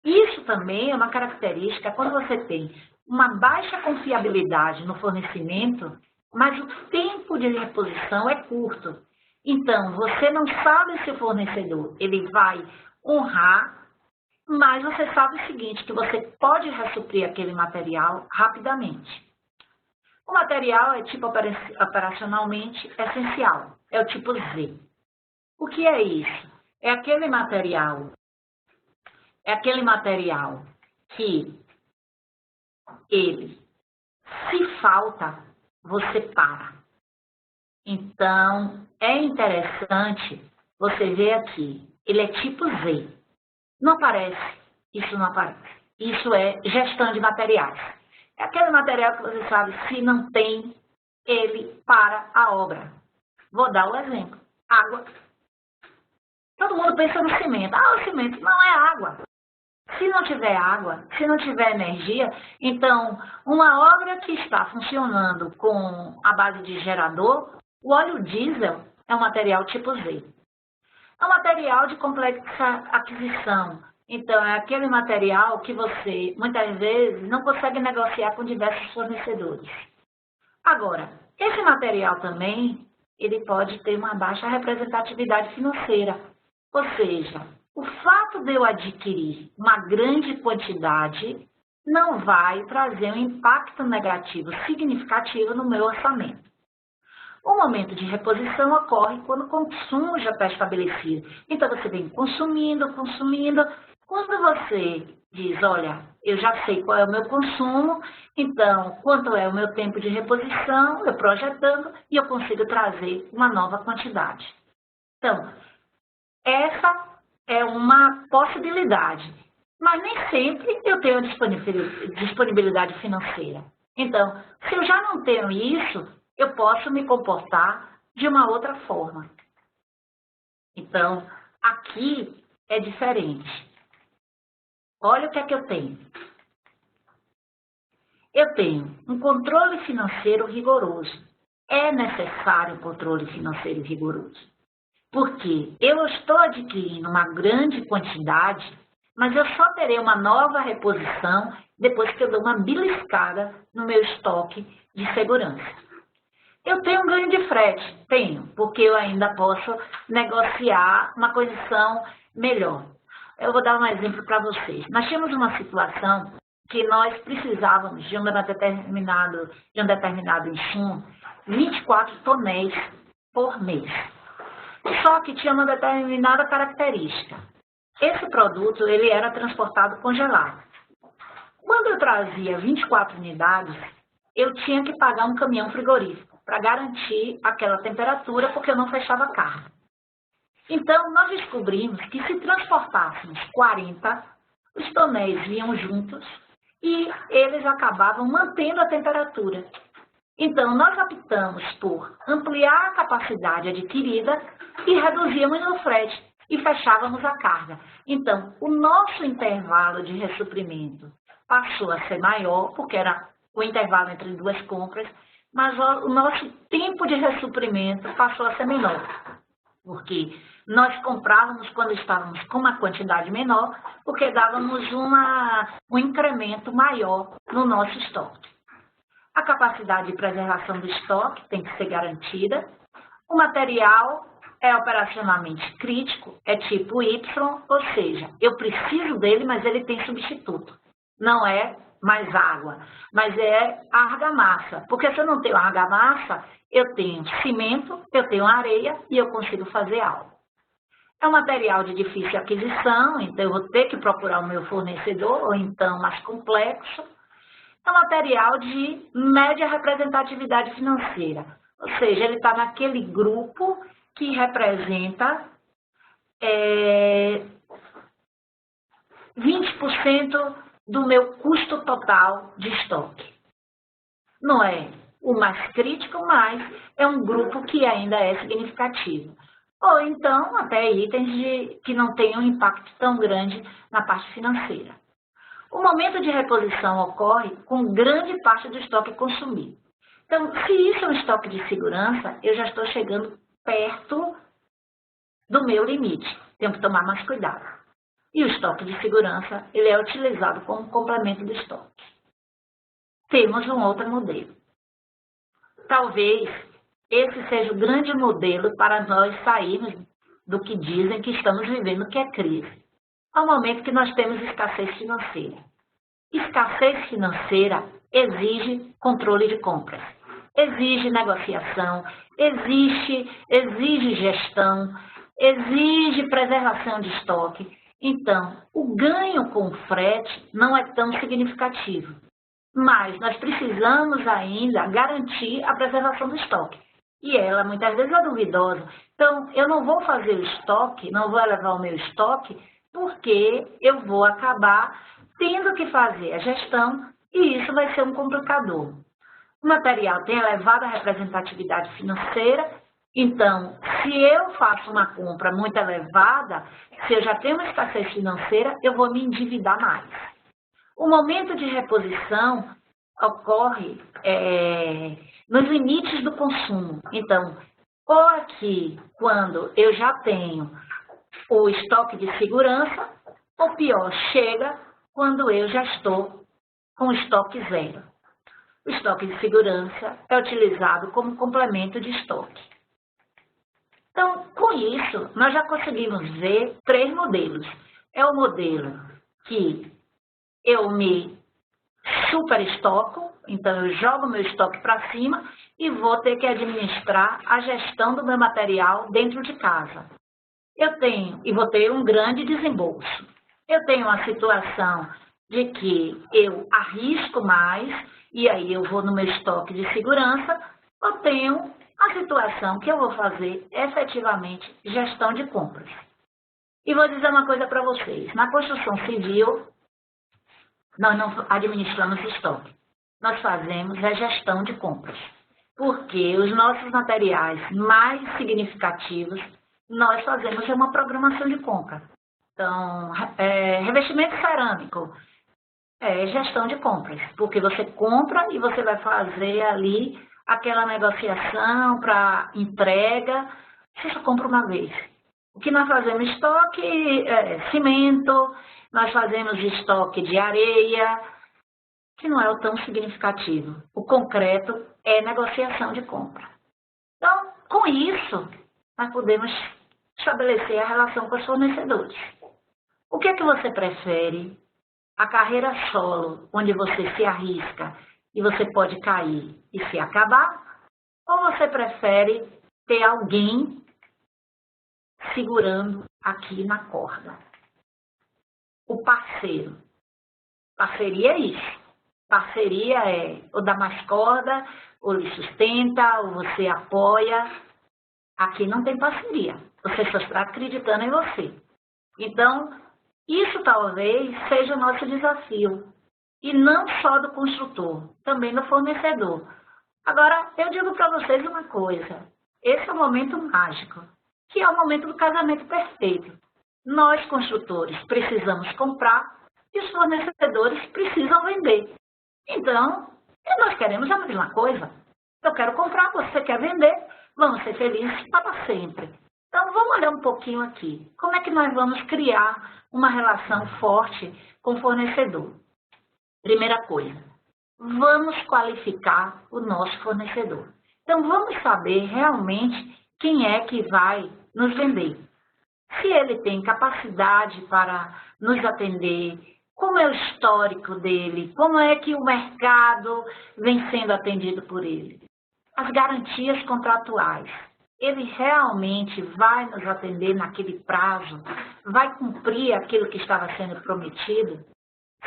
isso também é uma característica quando você tem uma baixa confiabilidade no fornecimento, mas o tempo de reposição é curto. Então, você não sabe se o fornecedor ele vai honrar, mas você sabe o seguinte, que você pode ressuprir aquele material rapidamente. O material é tipo operacionalmente essencial, é o tipo Z. O que é isso? É aquele material que ele, se falta, você para. Então, é interessante você ver aqui, ele é tipo Z. Não aparece, isso não aparece. Isso é gestão de materiais. É aquele material que você sabe, se não tem, ele para a obra. Vou dar o exemplo. Água. Todo mundo pensa no cimento. Ah, o cimento não é água. Se não tiver água, se não tiver energia, então, uma obra que está funcionando com a base de gerador, o óleo diesel é um material tipo Z. É um material de complexa aquisição. Então, é aquele material que você, muitas vezes, não consegue negociar com diversos fornecedores. Agora, esse material também, ele pode ter uma baixa representatividade financeira. Ou seja, o fato de eu adquirir uma grande quantidade não vai trazer um impacto negativo significativo no meu orçamento. O momento de reposição ocorre quando o consumo já está estabelecido. Então, você vem consumindo. Quando você diz, olha, eu já sei qual é o meu consumo, então, quanto é o meu tempo de reposição, eu projetando e eu consigo trazer uma nova quantidade. Então, essa é uma possibilidade, mas nem sempre eu tenho disponibilidade financeira. Então, se eu já não tenho isso, eu posso me comportar de uma outra forma. Então, aqui é diferente. Olha o que é que eu tenho. Eu tenho um controle financeiro rigoroso. É necessário um controle financeiro rigoroso. Porque eu estou adquirindo uma grande quantidade mas eu só terei uma nova reposição depois que eu dou uma beliscada no meu estoque de segurança. Eu tenho um ganho de frete? Tenho, porque eu ainda posso negociar uma condição melhor. Eu vou dar um exemplo para vocês. Nós tínhamos uma situação que nós precisávamos de um determinado insumo, 24 tonéis por mês. Só que tinha uma determinada característica. Esse produto ele era transportado congelado. Quando eu trazia 24 unidades, eu tinha que pagar um caminhão frigorífico para garantir aquela temperatura, porque eu não fechava a carga. Então, nós descobrimos que se transportássemos 40, os tonéis vinham juntos e eles acabavam mantendo a temperatura. Então, nós optamos por ampliar a capacidade adquirida e reduzíamos o frete e fechávamos a carga. Então, o nosso intervalo de ressuprimento passou a ser maior, porque era o intervalo entre duas compras, mas o nosso tempo de ressuprimento passou a ser menor, porque nós comprávamos quando estávamos com uma quantidade menor, porque dávamos um incremento maior no nosso estoque. A capacidade de preservação do estoque tem que ser garantida. O material é operacionalmente crítico, é tipo Y, ou seja, eu preciso dele, mas ele tem substituto. Não é mais água, mas é a argamassa. Porque se eu não tenho argamassa, eu tenho cimento, eu tenho areia e eu consigo fazer algo. É um material de difícil aquisição, então eu vou ter que procurar o meu fornecedor, ou então mais complexo. É um material de média representatividade financeira, ou seja, ele está naquele grupo que representa 20% do meu custo total de estoque. Não é o mais crítico, mas é um grupo que ainda é significativo. Ou então, até itens que não tenham impacto tão grande na parte financeira. O momento de reposição ocorre com grande parte do estoque consumido. Então, se isso é um estoque de segurança, eu já estou chegando perto do meu limite. Tenho que tomar mais cuidado. E o estoque de segurança, ele é utilizado como complemento do estoque. Temos um outro modelo. Talvez esse seja o grande modelo para nós sairmos do que dizem que estamos vivendo, que é crise. Ao momento que nós temos escassez financeira. Escassez financeira exige controle de compras, exige negociação, exige gestão, exige preservação de estoque. Então, o ganho com o frete não é tão significativo, mas nós precisamos ainda garantir a preservação do estoque. E ela muitas vezes é duvidosa. Então, eu não vou fazer o estoque, não vou elevar o meu estoque, porque eu vou acabar tendo que fazer a gestão e isso vai ser um complicador. O material tem elevada representatividade financeira. Então, se eu faço uma compra muito elevada, se eu já tenho uma escassez financeira, eu vou me endividar mais. O momento de reposição ocorre nos limites do consumo. Então, ou aqui, quando eu já tenho o estoque de segurança, ou pior, chega quando eu já estou com estoque zero. O estoque de segurança é utilizado como complemento de estoque. Então, com isso, nós já conseguimos ver 3 modelos. É o modelo que eu me superestoco, então eu jogo meu estoque para cima e vou ter que administrar a gestão do meu material dentro de casa. E vou ter um grande desembolso. Eu tenho uma situação de que eu arrisco mais, e aí eu vou no meu estoque de segurança, eu tenho a situação que eu vou fazer efetivamente gestão de compras. E vou dizer uma coisa para vocês, na construção civil, nós não administramos estoque, nós fazemos a gestão de compras, porque os nossos materiais mais significativos, nós fazemos uma programação de compra. Então, revestimento cerâmico, gestão de compras, porque você compra e você vai fazer ali aquela negociação para entrega, você só compra uma vez. O que nós fazemos estoque cimento, nós fazemos estoque de areia, que não é tão significativo. O concreto é negociação de compra. Então, com isso, nós podemos estabelecer a relação com os fornecedores. O que é que você prefere? A carreira solo, onde você se arrisca e você pode cair e se acabar? Ou você prefere ter alguém segurando aqui na corda? O parceiro. Parceria é isso. Parceria é ou dá mais corda, ou lhe sustenta, ou você apoia. Aqui não tem parceria. Você só está acreditando em você. Então, isso talvez seja o nosso desafio. E não só do construtor, também do fornecedor. Agora, eu digo para vocês uma coisa. Esse é o momento mágico, que é o momento do casamento perfeito. Nós, construtores, precisamos comprar e os fornecedores precisam vender. Então, nós queremos a mesma coisa. Eu quero comprar, você quer vender, vamos ser felizes para sempre. Então, vamos olhar um pouquinho aqui. Como é que nós vamos criar uma relação forte com o fornecedor? Primeira coisa, vamos qualificar o nosso fornecedor. Então, vamos saber realmente quem é que vai nos vender. Se ele tem capacidade para nos atender, como é o histórico dele, como é que o mercado vem sendo atendido por ele. As garantias contratuais. Ele realmente vai nos atender naquele prazo? Vai cumprir aquilo que estava sendo prometido?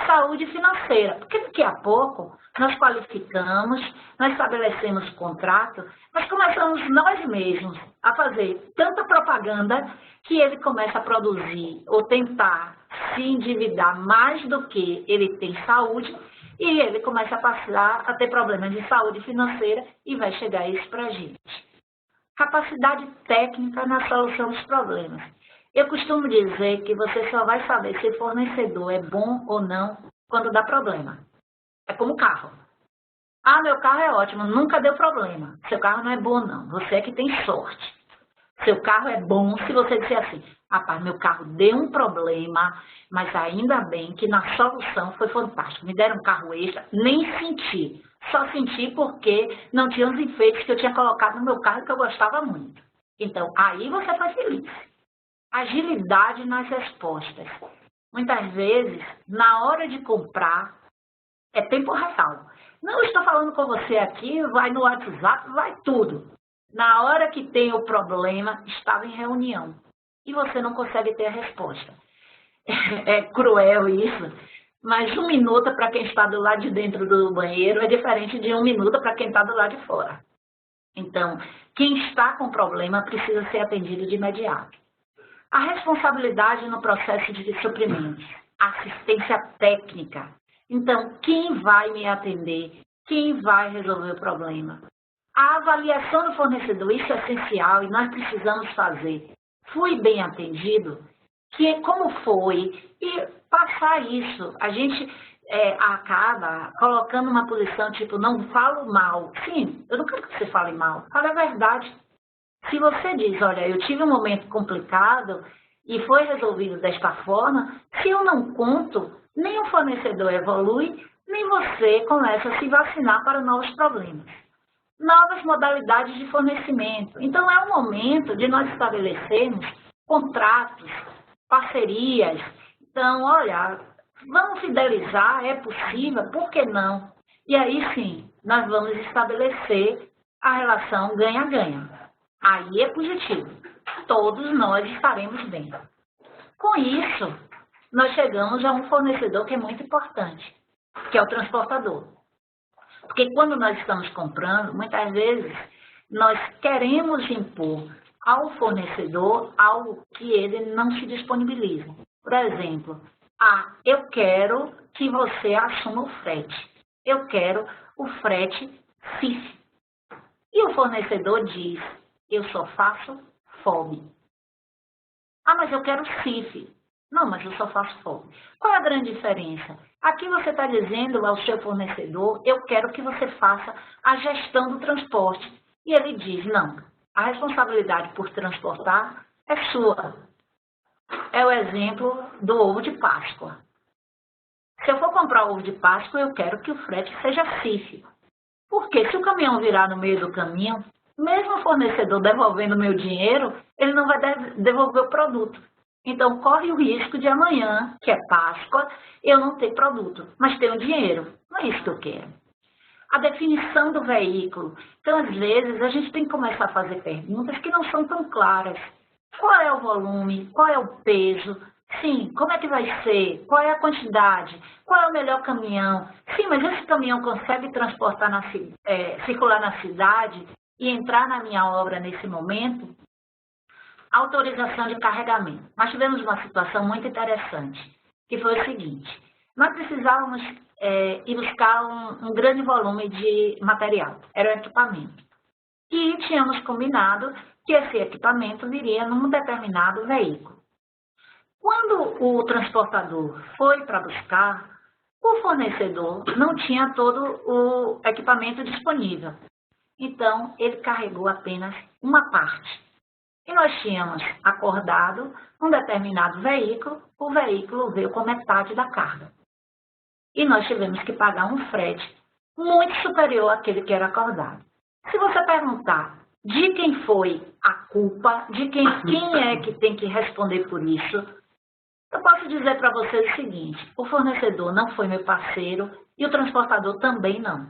Saúde financeira, porque daqui a pouco nós qualificamos, nós estabelecemos contrato, mas começamos nós mesmos a fazer tanta propaganda que ele começa a produzir ou tentar se endividar mais do que ele tem saúde e ele começa a passar a ter problemas de saúde financeira e vai chegar isso para a gente. Capacidade técnica na solução dos problemas. Eu costumo dizer que você só vai saber se o fornecedor é bom ou não quando dá problema. É como carro. Ah, meu carro é ótimo, nunca deu problema. Seu carro não é bom, não. Você é que tem sorte. Seu carro é bom se você disser assim, rapaz, meu carro deu um problema, mas ainda bem que na solução foi fantástico. Me deram um carro extra, nem senti. Só senti porque não tinha os enfeites que eu tinha colocado no meu carro que eu gostava muito. Então, aí você foi feliz. Agilidade nas respostas. Muitas vezes, na hora de comprar, é tempo real. Não estou falando com você aqui, vai no WhatsApp, vai tudo. Na hora que tem o problema, estava em reunião. E você não consegue ter a resposta. É cruel isso, mas 1 minuto para quem está do lado de dentro do banheiro é diferente de 1 minuto para quem está do lado de fora. Então, quem está com problema precisa ser atendido de imediato. A responsabilidade no processo de suprimentos, assistência técnica. Então, quem vai me atender? Quem vai resolver o problema? A avaliação do fornecedor, isso é essencial e nós precisamos fazer. Fui bem atendido? Como foi? E passar isso. A gente acaba colocando uma posição tipo, não falo mal. Sim, eu não quero que você fale mal. Fale a verdade. Se você diz, olha, eu tive um momento complicado e foi resolvido desta forma, se eu não conto, nem o fornecedor evolui, nem você começa a se vacinar para novos problemas. Novas modalidades de fornecimento. Então, é o momento de nós estabelecermos contratos, parcerias. Então, olha, vamos fidelizar, é possível, por que não? E aí sim, nós vamos estabelecer a relação ganha-ganha. Aí é positivo. Todos nós estaremos bem. Com isso, nós chegamos a um fornecedor que é muito importante, que é o transportador. Porque quando nós estamos comprando, muitas vezes, nós queremos impor ao fornecedor algo que ele não se disponibiliza. Por exemplo, eu quero que você assuma o frete. Eu quero o frete FIF. E o fornecedor diz, eu só faço FOB. Ah, mas eu quero CIF. Não, mas eu só faço FOB. Qual é a grande diferença? Aqui você está dizendo ao seu fornecedor, eu quero que você faça a gestão do transporte. E ele diz, não, a responsabilidade por transportar é sua. É o exemplo do ovo de Páscoa. Se eu for comprar ovo de Páscoa, eu quero que o frete seja CIF. Porque se o caminhão virar no meio do caminho, mesmo o fornecedor devolvendo o meu dinheiro, ele não vai devolver o produto. Então, corre o risco de amanhã, que é Páscoa, eu não ter produto, mas ter o dinheiro. Não é isso que eu quero. A definição do veículo. Então, às vezes, a gente tem que começar a fazer perguntas que não são tão claras. Qual é o volume? Qual é o peso? Sim, como é que vai ser? Qual é a quantidade? Qual é o melhor caminhão? Sim, mas esse caminhão consegue transportar circular na cidade e entrar na minha obra nesse momento? Autorização de carregamento. Nós tivemos uma situação muito interessante, que foi o seguinte. Nós precisávamos ir buscar um grande volume de material, era o equipamento. E tínhamos combinado que esse equipamento viria num determinado veículo. Quando o transportador foi para buscar, o fornecedor não tinha todo o equipamento disponível. Então, ele carregou apenas uma parte. E nós tínhamos acordado um determinado veículo, o veículo veio com metade da carga. E nós tivemos que pagar um frete muito superior àquele que era acordado. Se você perguntar de quem foi a culpa, de quem é que tem que responder por isso, eu posso dizer para vocês o seguinte, o fornecedor não foi meu parceiro e o transportador também não.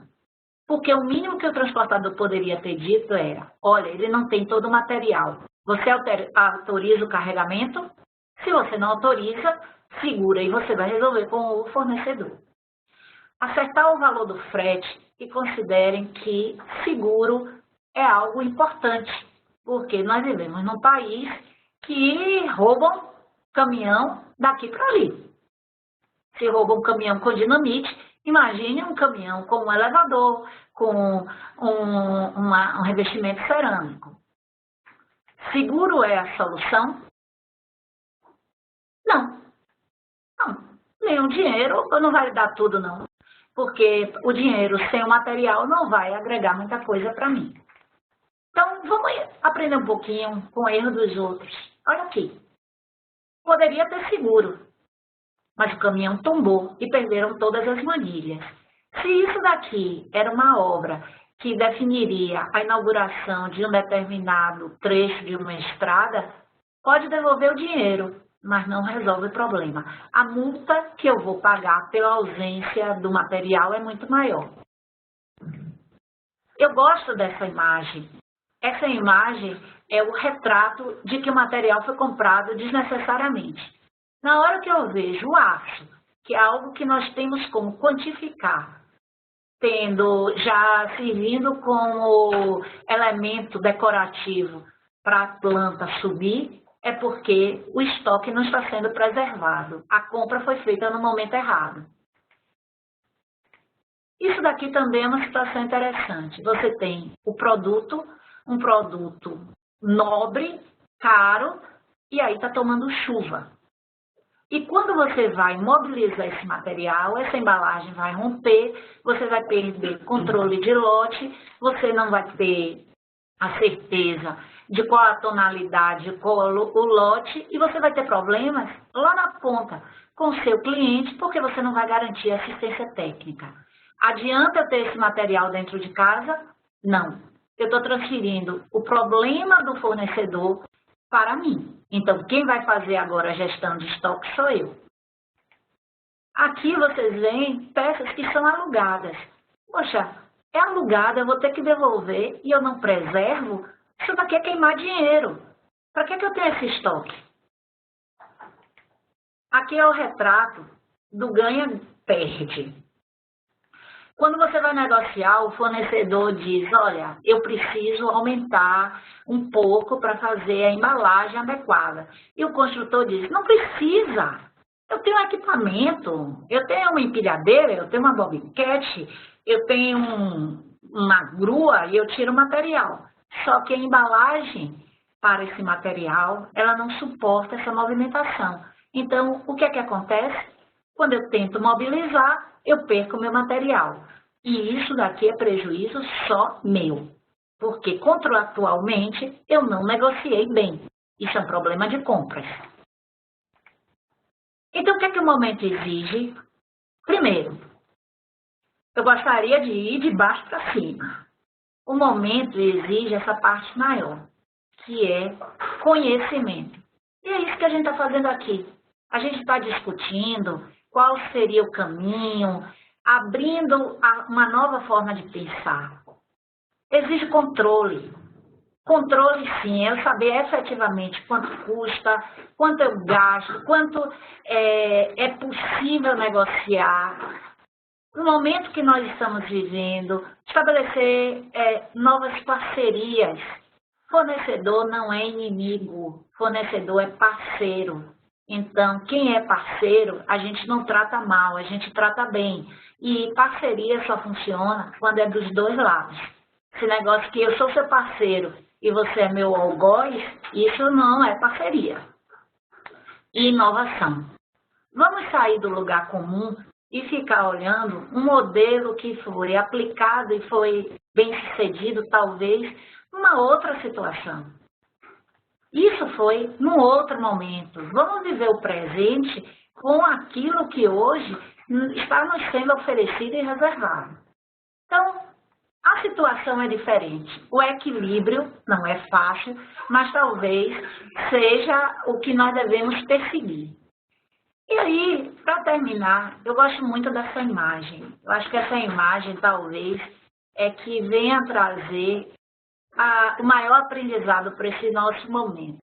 Porque o mínimo que o transportador poderia ter dito era, olha, ele não tem todo o material. Você autoriza o carregamento? Se você não autoriza, segura e você vai resolver com o fornecedor. Acertar o valor do frete e considerem que seguro é algo importante, porque nós vivemos num país que roubam caminhão daqui para ali. Se roubam um caminhão com dinamite, imagine um caminhão com um elevador, com um revestimento cerâmico. Seguro é a solução? Não. Nem o dinheiro não vai dar tudo, não. Porque o dinheiro sem o material não vai agregar muita coisa para mim. Então, vamos aprender um pouquinho com o erro dos outros. Olha aqui. Poderia ter seguro, mas o caminhão tombou e perderam todas as manilhas. Se isso daqui era uma obra que definiria a inauguração de um determinado trecho de uma estrada, pode devolver o dinheiro, mas não resolve o problema. A multa que eu vou pagar pela ausência do material é muito maior. Eu gosto dessa imagem. Essa imagem é o retrato de que o material foi comprado desnecessariamente. Na hora que eu vejo o aço, que é algo que nós temos como quantificar, já servindo como elemento decorativo para a planta subir, é porque o estoque não está sendo preservado. A compra foi feita no momento errado. Isso daqui também é uma situação interessante. Você tem o produto, um produto nobre, caro, e aí está tomando chuva. E quando você vai mobilizar esse material, essa embalagem vai romper, você vai perder controle de lote, você não vai ter a certeza de qual a tonalidade, qual o lote, e você vai ter problemas lá na ponta com o seu cliente, porque você não vai garantir assistência técnica. Adianta eu ter esse material dentro de casa? Não. Eu estou transferindo o problema do fornecedor para mim. Então, quem vai fazer agora a gestão de estoque sou eu. Aqui vocês veem peças que são alugadas. Poxa, é alugada, eu vou ter que devolver e eu não preservo? Isso daqui é queimar dinheiro. Para que eu tenho esse estoque? Aqui é o retrato do ganha-perde. Quando você vai negociar, o fornecedor diz, olha, eu preciso aumentar um pouco para fazer a embalagem adequada. E o construtor diz, não precisa, eu tenho equipamento, eu tenho uma empilhadeira, eu tenho uma bobcat, eu tenho uma grua e eu tiro o material. Só que a embalagem para esse material, ela não suporta essa movimentação. Então, o que é que acontece? Quando eu tento mobilizar, eu perco o meu material. E isso daqui é prejuízo só meu. Porque contratualmente eu não negociei bem. Isso é um problema de compras. Então, o que é que o momento exige? Primeiro, eu gostaria de ir de baixo para cima. O momento exige essa parte maior, que é conhecimento. E é isso que a gente está fazendo aqui. A gente está discutindo qual seria o caminho, abrindo uma nova forma de pensar. Exige controle. Controle, sim, é eu saber efetivamente quanto custa, quanto eu gasto, quanto é possível negociar. No momento que nós estamos vivendo, estabelecer novas parcerias. Fornecedor não é inimigo, fornecedor é parceiro. Então, quem é parceiro, a gente não trata mal, a gente trata bem. E parceria só funciona quando é dos dois lados. Esse negócio que eu sou seu parceiro e você é meu algoz, isso não é parceria. E inovação. Vamos sair do lugar comum e ficar olhando um modelo que foi aplicado e foi bem sucedido, talvez, numa outra situação. Isso foi num outro momento. Vamos viver o presente com aquilo que hoje está nos sendo oferecido e reservado. Então, a situação é diferente. O equilíbrio não é fácil, mas talvez seja o que nós devemos perseguir. E aí, para terminar, eu gosto muito dessa imagem. Eu acho que essa imagem, talvez, é que venha trazer o maior aprendizado para esse nosso momento.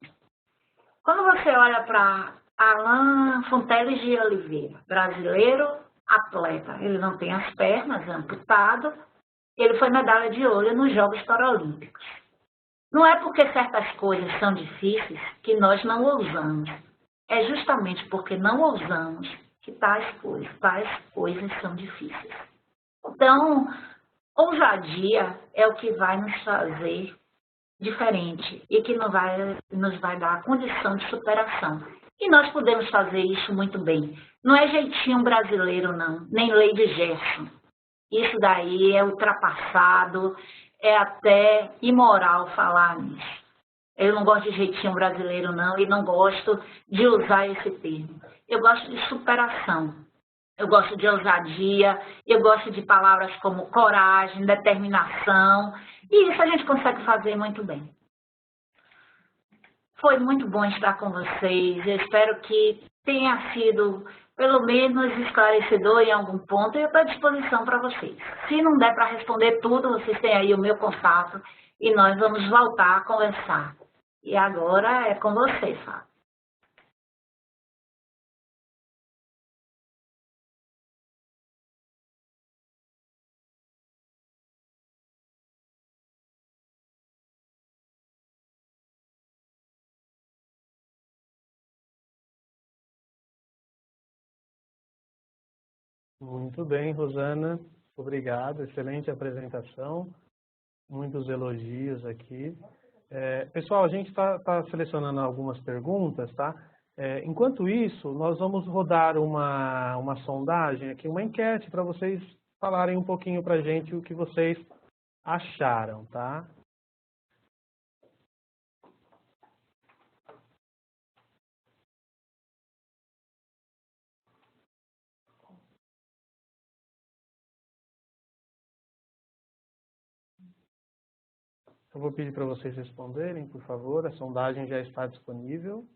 Quando você olha para Alain Fonteles de Oliveira, brasileiro, atleta, ele não tem as pernas, é amputado, ele foi medalha de ouro nos Jogos Paralímpicos. Não é porque certas coisas são difíceis que nós não ousamos. É justamente porque não ousamos que tais coisas são difíceis. Então, ousadia é o que vai nos fazer diferente e que nos vai dar a condição de superação. E nós podemos fazer isso muito bem. Não é jeitinho brasileiro, não, nem lei de Gerson. Isso daí é ultrapassado, é até imoral falar nisso. Eu não gosto de jeitinho brasileiro, não, e não gosto de usar esse termo. Eu gosto de superação. Eu gosto de ousadia, eu gosto de palavras como coragem, determinação, e isso a gente consegue fazer muito bem. Foi muito bom estar com vocês, eu espero que tenha sido, pelo menos, esclarecedor em algum ponto, e eu estou à disposição para vocês. Se não der para responder tudo, vocês têm aí o meu contato, e nós vamos voltar a conversar. E agora é com vocês, Fábio. Muito bem, Rosana. Obrigado. Excelente apresentação. Muitos elogios aqui. Pessoal, a gente está selecionando algumas perguntas, tá? Enquanto isso, nós vamos rodar uma sondagem aqui, uma enquete para vocês falarem um pouquinho para a gente o que vocês acharam, tá? Eu vou pedir para vocês responderem, por favor. A sondagem já está disponível.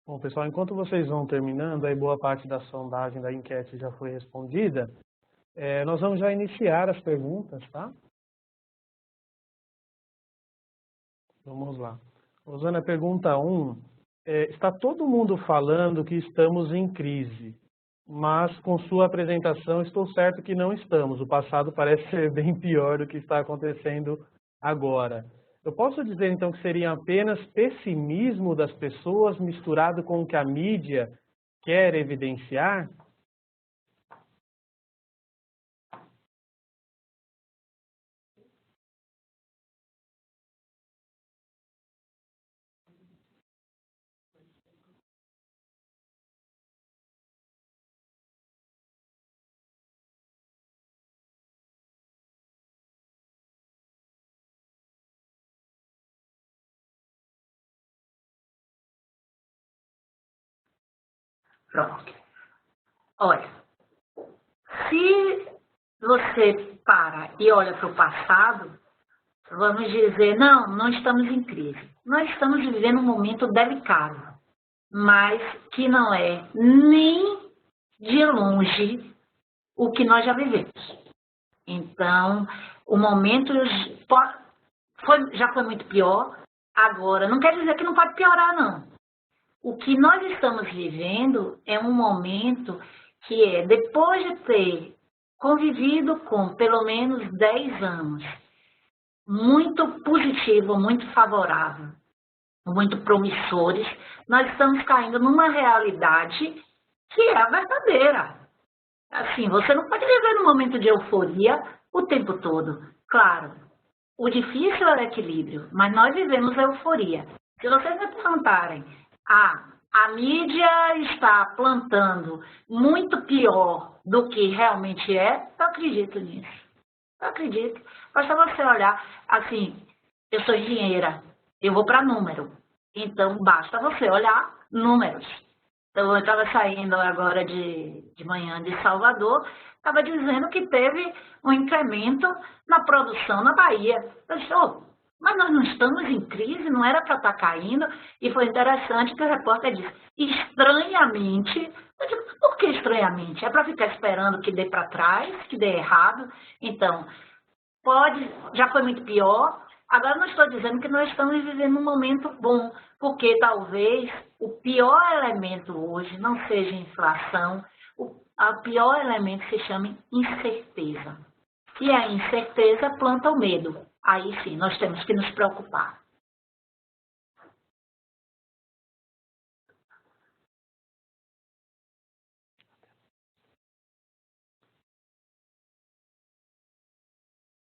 Bom, pessoal, enquanto vocês vão terminando, aí boa parte da sondagem, da enquete já foi respondida, nós vamos já iniciar as perguntas, tá? Vamos lá. Rosana, pergunta 1. Está todo mundo falando que estamos em crise, mas com sua apresentação estou certo que não estamos. O passado parece ser bem pior do que está acontecendo agora. Eu posso dizer, então, que seria apenas pessimismo das pessoas misturado com o que a mídia quer evidenciar? Pronto. Olha, se você para e olha para o passado, vamos dizer, não estamos em crise. Nós estamos vivendo um momento delicado, mas que não é nem de longe o que nós já vivemos. Então, o momento já foi muito pior, agora não quer dizer que não pode piorar, não. O que nós estamos vivendo é um momento que depois de ter convivido com pelo menos 10 anos, muito positivo, muito favorável, muito promissores, nós estamos caindo numa realidade que é a verdadeira. Assim, você não pode viver num momento de euforia o tempo todo. Claro, o difícil é o equilíbrio, mas nós vivemos a euforia. Se vocês me perguntarem, a mídia está plantando muito pior do que realmente é, eu acredito nisso. Eu acredito. Basta você olhar, assim, eu sou engenheira, eu vou para número. Então, basta você olhar números. Então, eu estava saindo agora de manhã de Salvador, estava dizendo que teve um incremento na produção na Bahia. Eu disse, mas nós não estamos em crise, não era para estar caindo. E foi interessante que o repórter disse, estranhamente, eu digo, por que estranhamente? É para ficar esperando que dê para trás, que dê errado? Então, já foi muito pior. Agora não estou dizendo que nós estamos vivendo um momento bom, porque talvez o pior elemento hoje não seja inflação, o pior elemento se chama incerteza. E a incerteza planta o medo. Aí sim, nós temos que nos preocupar.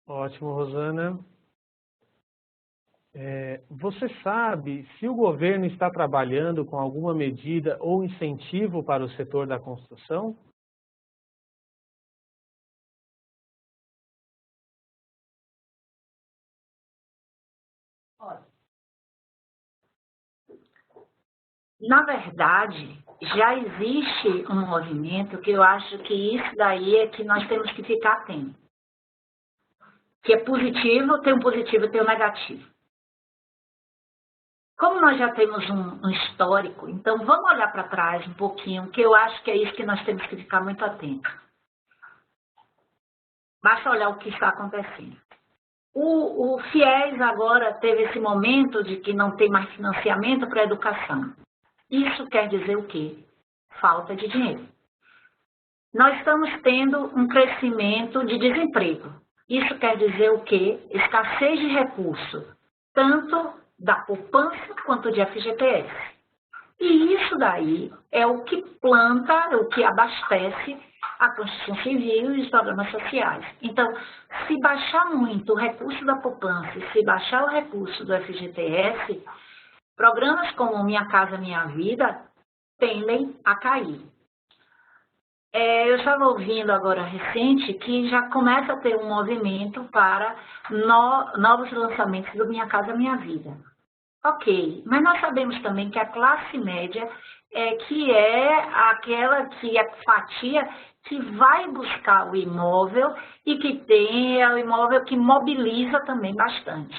Ótimo, Rosana. Você sabe se o governo está trabalhando com alguma medida ou incentivo para o setor da construção? Na verdade, já existe um movimento que eu acho que isso daí é que nós temos que ficar atentos. Que é positivo, tem um positivo e tem um negativo. Como nós já temos um histórico, então vamos olhar para trás um pouquinho, que eu acho que é isso que nós temos que ficar muito atentos. Basta olhar o que está acontecendo. O FIES agora teve esse momento de que não tem mais financiamento para a educação. Isso quer dizer o quê? Falta de dinheiro. Nós estamos tendo um crescimento de desemprego. Isso quer dizer o quê? Escassez de recurso, tanto da poupança quanto de FGTS. E isso daí é o que planta, o que abastece a Constituição Civil e os programas sociais. Então, se baixar muito o recurso da poupança e se baixar o recurso do FGTS, programas como Minha Casa Minha Vida tendem a cair. Eu estava ouvindo agora recente que já começa a ter um movimento para novos lançamentos do Minha Casa Minha Vida. Ok, mas nós sabemos também que a classe média que é aquela que é fatia que vai buscar o imóvel e que tem o imóvel que mobiliza também bastante.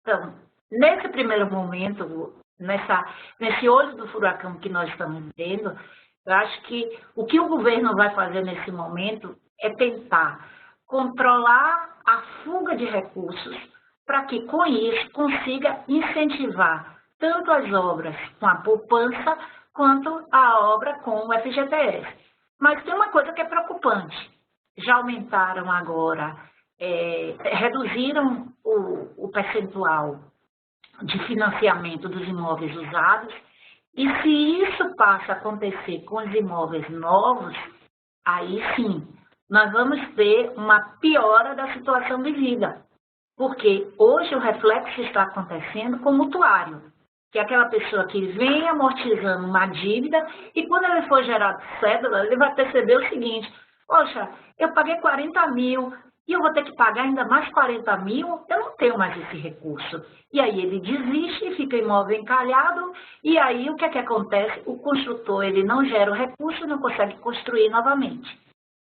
Então, nesse primeiro momento, nesse olho do furacão que nós estamos vendo, eu acho que o que o governo vai fazer nesse momento é tentar controlar a fuga de recursos para que, com isso, consiga incentivar tanto as obras com a poupança quanto a obra com o FGTS. Mas tem uma coisa que é preocupante. Já aumentaram agora, reduziram o percentual de financiamento dos imóveis usados, e se isso passa a acontecer com os imóveis novos, aí sim, nós vamos ter uma piora da situação vivida, porque hoje o reflexo está acontecendo com o mutuário, que é aquela pessoa que vem amortizando uma dívida e quando ele for gerado cédula, ele vai perceber o seguinte: poxa, eu paguei 40 mil e eu vou ter que pagar ainda mais 40 mil, eu não tenho mais esse recurso. E aí ele desiste, fica imóvel encalhado, e aí o que é que acontece? O construtor ele não gera o recurso e não consegue construir novamente.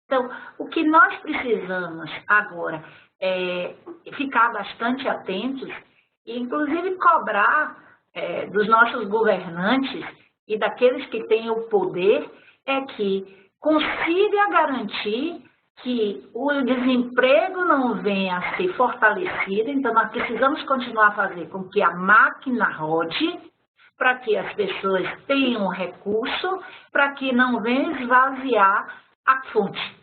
Então, o que nós precisamos agora é ficar bastante atentos e, inclusive, cobrar dos nossos governantes e daqueles que têm o poder é que consiga garantir que o desemprego não venha a ser fortalecido. Então, nós precisamos continuar a fazer com que a máquina rode, para que as pessoas tenham recurso, para que não venha esvaziar a fonte.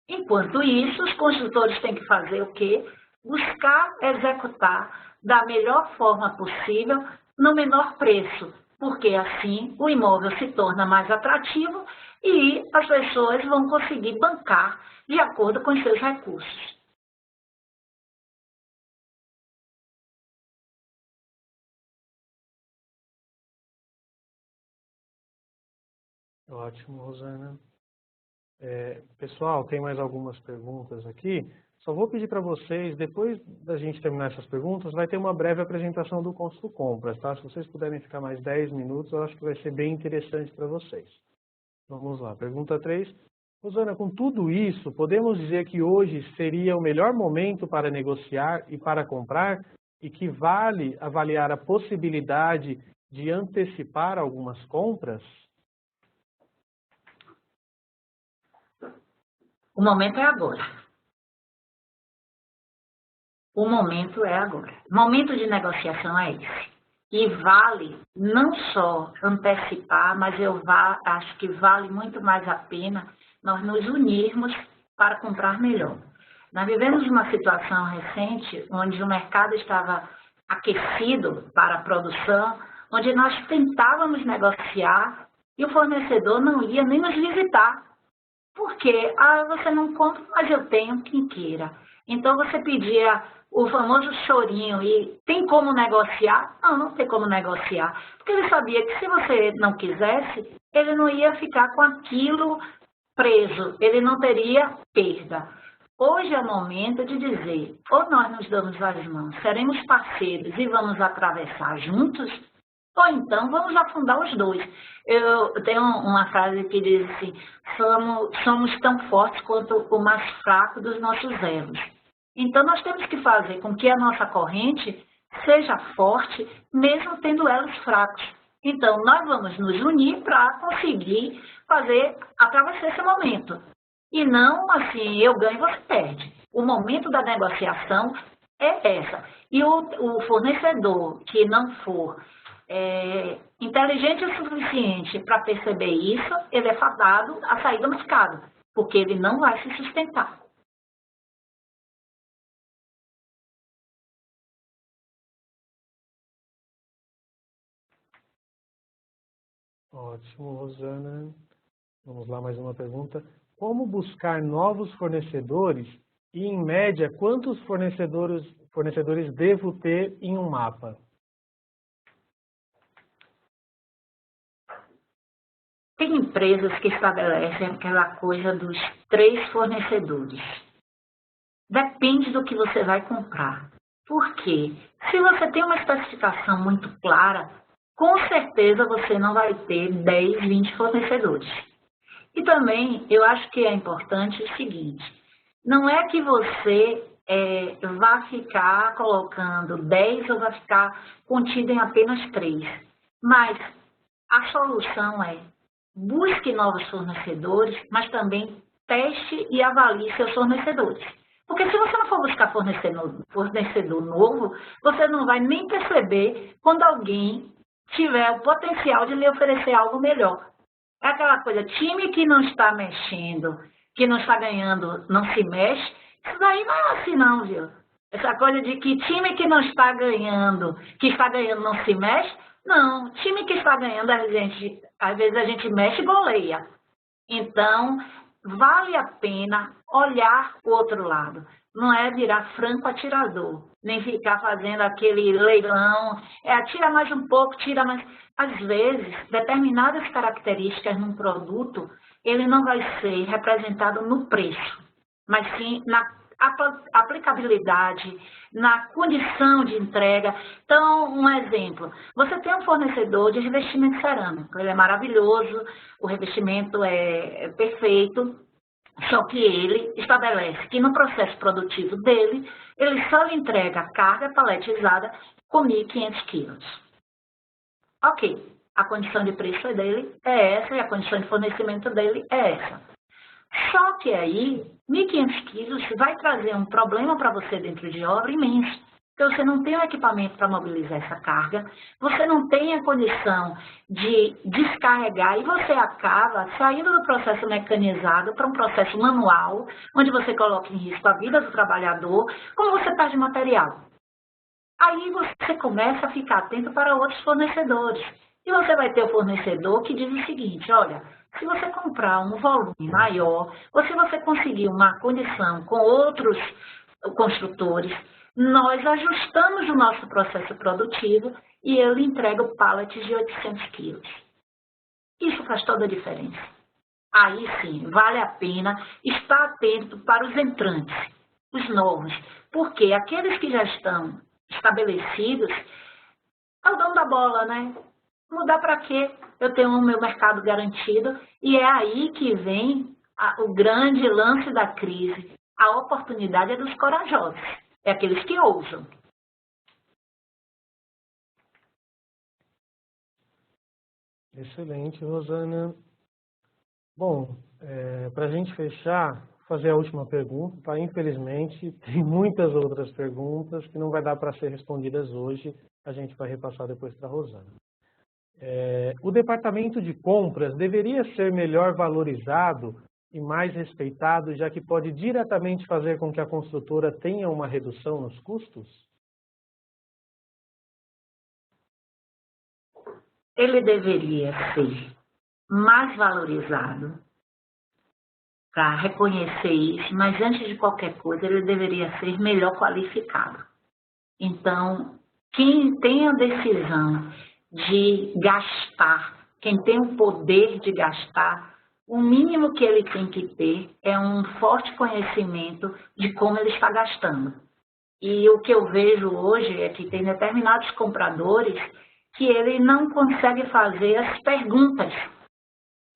Enquanto isso, os construtores têm que fazer o quê? Buscar executar da melhor forma possível, no menor preço, porque assim o imóvel se torna mais atrativo e as pessoas vão conseguir bancar de acordo com os seus recursos. Ótimo, Rosana. Pessoal, tem mais algumas perguntas aqui. Só vou pedir para vocês, depois da gente terminar essas perguntas, vai ter uma breve apresentação do Constru Compras, tá? Se vocês puderem ficar mais 10 minutos, eu acho que vai ser bem interessante para vocês. Vamos lá, pergunta 3. Rosana, com tudo isso, podemos dizer que hoje seria o melhor momento para negociar e para comprar e que vale avaliar a possibilidade de antecipar algumas compras? O momento é agora. O momento é agora. O momento de negociação é esse. E vale não só antecipar, mas eu acho que vale muito mais a pena nós nos unirmos para comprar melhor. Nós vivemos uma situação recente onde o mercado estava aquecido para a produção, onde nós tentávamos negociar e o fornecedor não ia nem nos visitar. Por quê? Você não compra, mas eu tenho quem queira. Então você pedia o famoso chorinho e tem como negociar? Não tem como negociar. Porque ele sabia que se você não quisesse, ele não ia ficar com aquilo preso, ele não teria perda. Hoje é o momento de dizer, ou nós nos damos as mãos, seremos parceiros e vamos atravessar juntos, ou então vamos afundar os dois. Eu tenho uma frase que diz assim, somos tão fortes quanto o mais fraco dos nossos elos. Então, nós temos que fazer com que a nossa corrente seja forte, mesmo tendo elos fracos. Então, nós vamos nos unir para conseguir atravessar esse momento. E não assim, eu ganho e você perde. O momento da negociação é essa. E o fornecedor que não for inteligente o suficiente para perceber isso, ele é fadado a sair do mercado, porque ele não vai se sustentar. Ótimo, Rosana. Vamos lá, mais uma pergunta. Como buscar novos fornecedores e, em média, quantos fornecedores devo ter em um mapa? Tem empresas que estabelecem aquela coisa dos 3 fornecedores. Depende do que você vai comprar. Por quê? Se você tem uma especificação muito clara, com certeza você não vai ter 10, 20 fornecedores. E também, eu acho que é importante o seguinte, não é que você vá ficar colocando 10 ou vai ficar contido em apenas 3. Mas a solução é busque novos fornecedores, mas também teste e avalie seus fornecedores. Porque se você não for buscar fornecedor novo, você não vai nem perceber quando alguém tiver o potencial de lhe oferecer algo melhor. É aquela coisa, time que não está mexendo, que não está ganhando, não se mexe, isso daí não é assim não, viu? Essa coisa de que time que não está ganhando, que está ganhando não se mexe, não. Time que está ganhando, às vezes a gente mexe e goleia. Então, vale a pena olhar o outro lado. Não é virar franco atirador, nem ficar fazendo aquele leilão, atira mais um pouco, tira mais. Às vezes, determinadas características num produto, ele não vai ser representado no preço, mas sim na aplicabilidade, na condição de entrega. Então, um exemplo, você tem um fornecedor de revestimento cerâmico, ele é maravilhoso, o revestimento é perfeito, só que ele estabelece que no processo produtivo dele, ele só lhe entrega a carga paletizada com 1.500 quilos. Ok, a condição de preço dele é essa e a condição de fornecimento dele é essa. Só que aí, 1.500 quilos vai trazer um problema para você dentro de obra imenso, porque você não tem o equipamento para mobilizar essa carga, você não tem a condição de descarregar e você acaba saindo do processo mecanizado para um processo manual, onde você coloca em risco a vida do trabalhador, como você perde material. Aí você começa a ficar atento para outros fornecedores. E você vai ter o fornecedor que diz o seguinte, olha, se você comprar um volume maior, ou se você conseguir uma condição com outros construtores, nós ajustamos o nosso processo produtivo e ele entrega o pallet de 800 quilos. Isso faz toda a diferença. Aí sim, vale a pena estar atento para os entrantes, os novos, porque aqueles que já estão estabelecidos é o dono da bola, né? Mudar para quê? Eu tenho o meu mercado garantido e é aí que vem o grande lance da crise. A oportunidade é dos corajosos, é aqueles que ousam. Excelente, Rosana. Bom, para a gente fechar, fazer a última pergunta, tá? Infelizmente, tem muitas outras perguntas que não vai dar para ser respondidas hoje, a gente vai repassar depois para a Rosana. O departamento de compras deveria ser melhor valorizado e mais respeitado, já que pode diretamente fazer com que a construtora tenha uma redução nos custos? Ele deveria ser mais valorizado para reconhecer isso, mas antes de qualquer coisa, ele deveria ser melhor qualificado. Então, quem tem a decisão de gastar, quem tem o poder de gastar, o mínimo que ele tem que ter é um forte conhecimento de como ele está gastando. E o que eu vejo hoje é que tem determinados compradores que ele não consegue fazer as perguntas,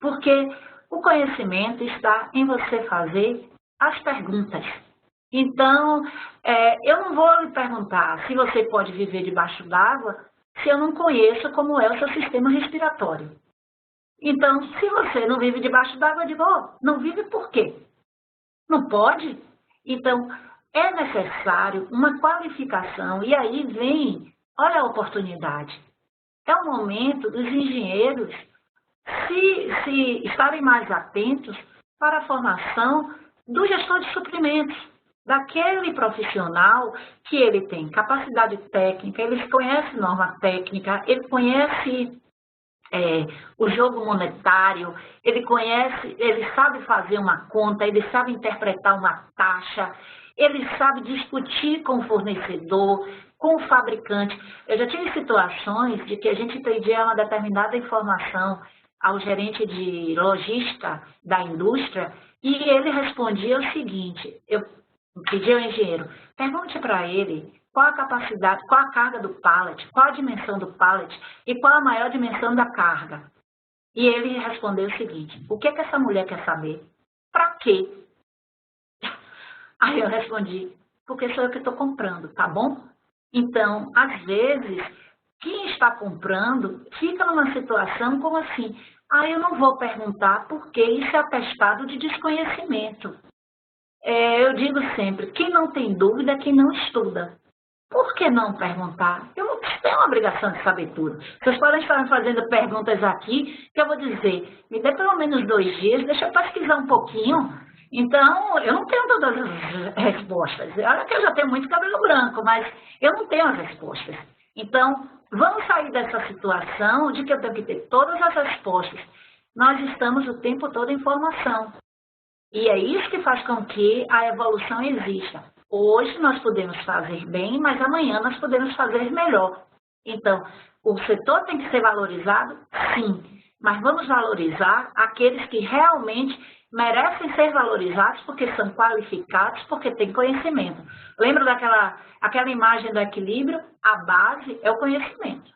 porque o conhecimento está em você fazer as perguntas. Então, eu não vou lhe perguntar se você pode viver debaixo d'água se eu não conheço como é o seu sistema respiratório. Então, se você não vive debaixo d'água, eu digo, não vive por quê? Não pode? Então, é necessário uma qualificação e aí vem, olha a oportunidade. É o momento dos engenheiros se estarem mais atentos para a formação do gestor de suprimentos, daquele profissional que ele tem capacidade técnica, ele conhece norma técnica, ele conhece o jogo monetário, ele sabe fazer uma conta, ele sabe interpretar uma taxa, ele sabe discutir com o fornecedor, com o fabricante. Eu já tive situações de que a gente pedia uma determinada informação ao gerente de logística da indústria e ele respondia o seguinte, eu pedi ao engenheiro, pergunte para ele qual a capacidade, qual a carga do pallet, qual a dimensão do pallet e qual a maior dimensão da carga. E ele respondeu o seguinte, o que é que essa mulher quer saber? Para quê? Aí eu respondi, porque sou eu que estou comprando, tá bom? Então, às vezes, quem está comprando fica numa situação como assim, eu não vou perguntar porque isso é atestado de desconhecimento. Eu digo sempre, quem não tem dúvida é quem não estuda. Por que não perguntar? Eu não tenho a obrigação de saber tudo. Vocês podem estar me fazendo perguntas aqui, que eu vou dizer, me dê pelo menos 2 dias, deixa eu pesquisar um pouquinho. Então, eu não tenho todas as respostas. Olha que eu já tenho muito cabelo branco, mas eu não tenho as respostas. Então, vamos sair dessa situação de que eu tenho que ter todas as respostas. Nós estamos o tempo todo em formação. E é isso que faz com que a evolução exista. Hoje nós podemos fazer bem, mas amanhã nós podemos fazer melhor. Então, o setor tem que ser valorizado? Sim. Mas vamos valorizar aqueles que realmente merecem ser valorizados porque são qualificados, porque têm conhecimento. Lembra aquela imagem do equilíbrio? A base é o conhecimento.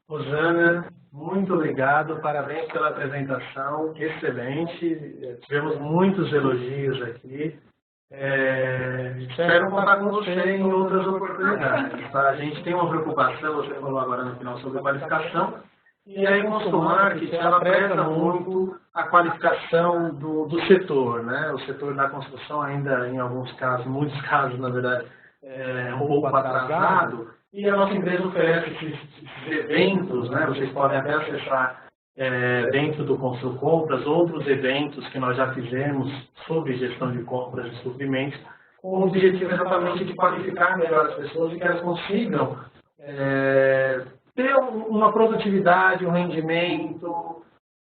Rosana, muito obrigado, parabéns pela apresentação, excelente, tivemos muitos elogios aqui. Espero contar com você em outras oportunidades. Tá? A gente tem uma preocupação, você falou agora no final sobre a qualificação, e a Econstru Marketing, ela preza muito a qualificação do setor, né? O setor da construção ainda, em alguns casos, muitos casos, na verdade, é um pouco atrasado. E a nossa empresa oferece esses eventos, né? Vocês podem até acessar dentro do Constru Compras outros eventos que nós já fizemos sobre gestão de compras e suprimentos, com o objetivo exatamente de qualificar melhor as pessoas e que elas consigam ter uma produtividade, um rendimento,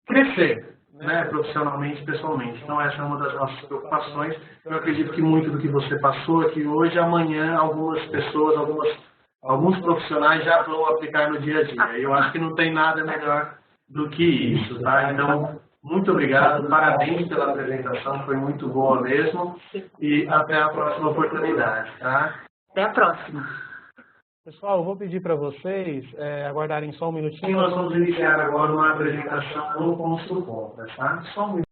crescer, né? Profissionalmente e pessoalmente. Então essa é uma das nossas preocupações. Eu acredito que muito do que você passou aqui hoje, amanhã algumas pessoas, alguns profissionais já vão aplicar no dia a dia. Eu acho que não tem nada melhor do que isso, tá? Então, muito obrigado, parabéns pela apresentação, foi muito boa mesmo, e até a próxima oportunidade, tá? Até a próxima. Pessoal, eu vou pedir para vocês aguardarem só um minutinho. Nós vamos iniciar agora uma apresentação no Constru Compras, tá? Só um minutinho.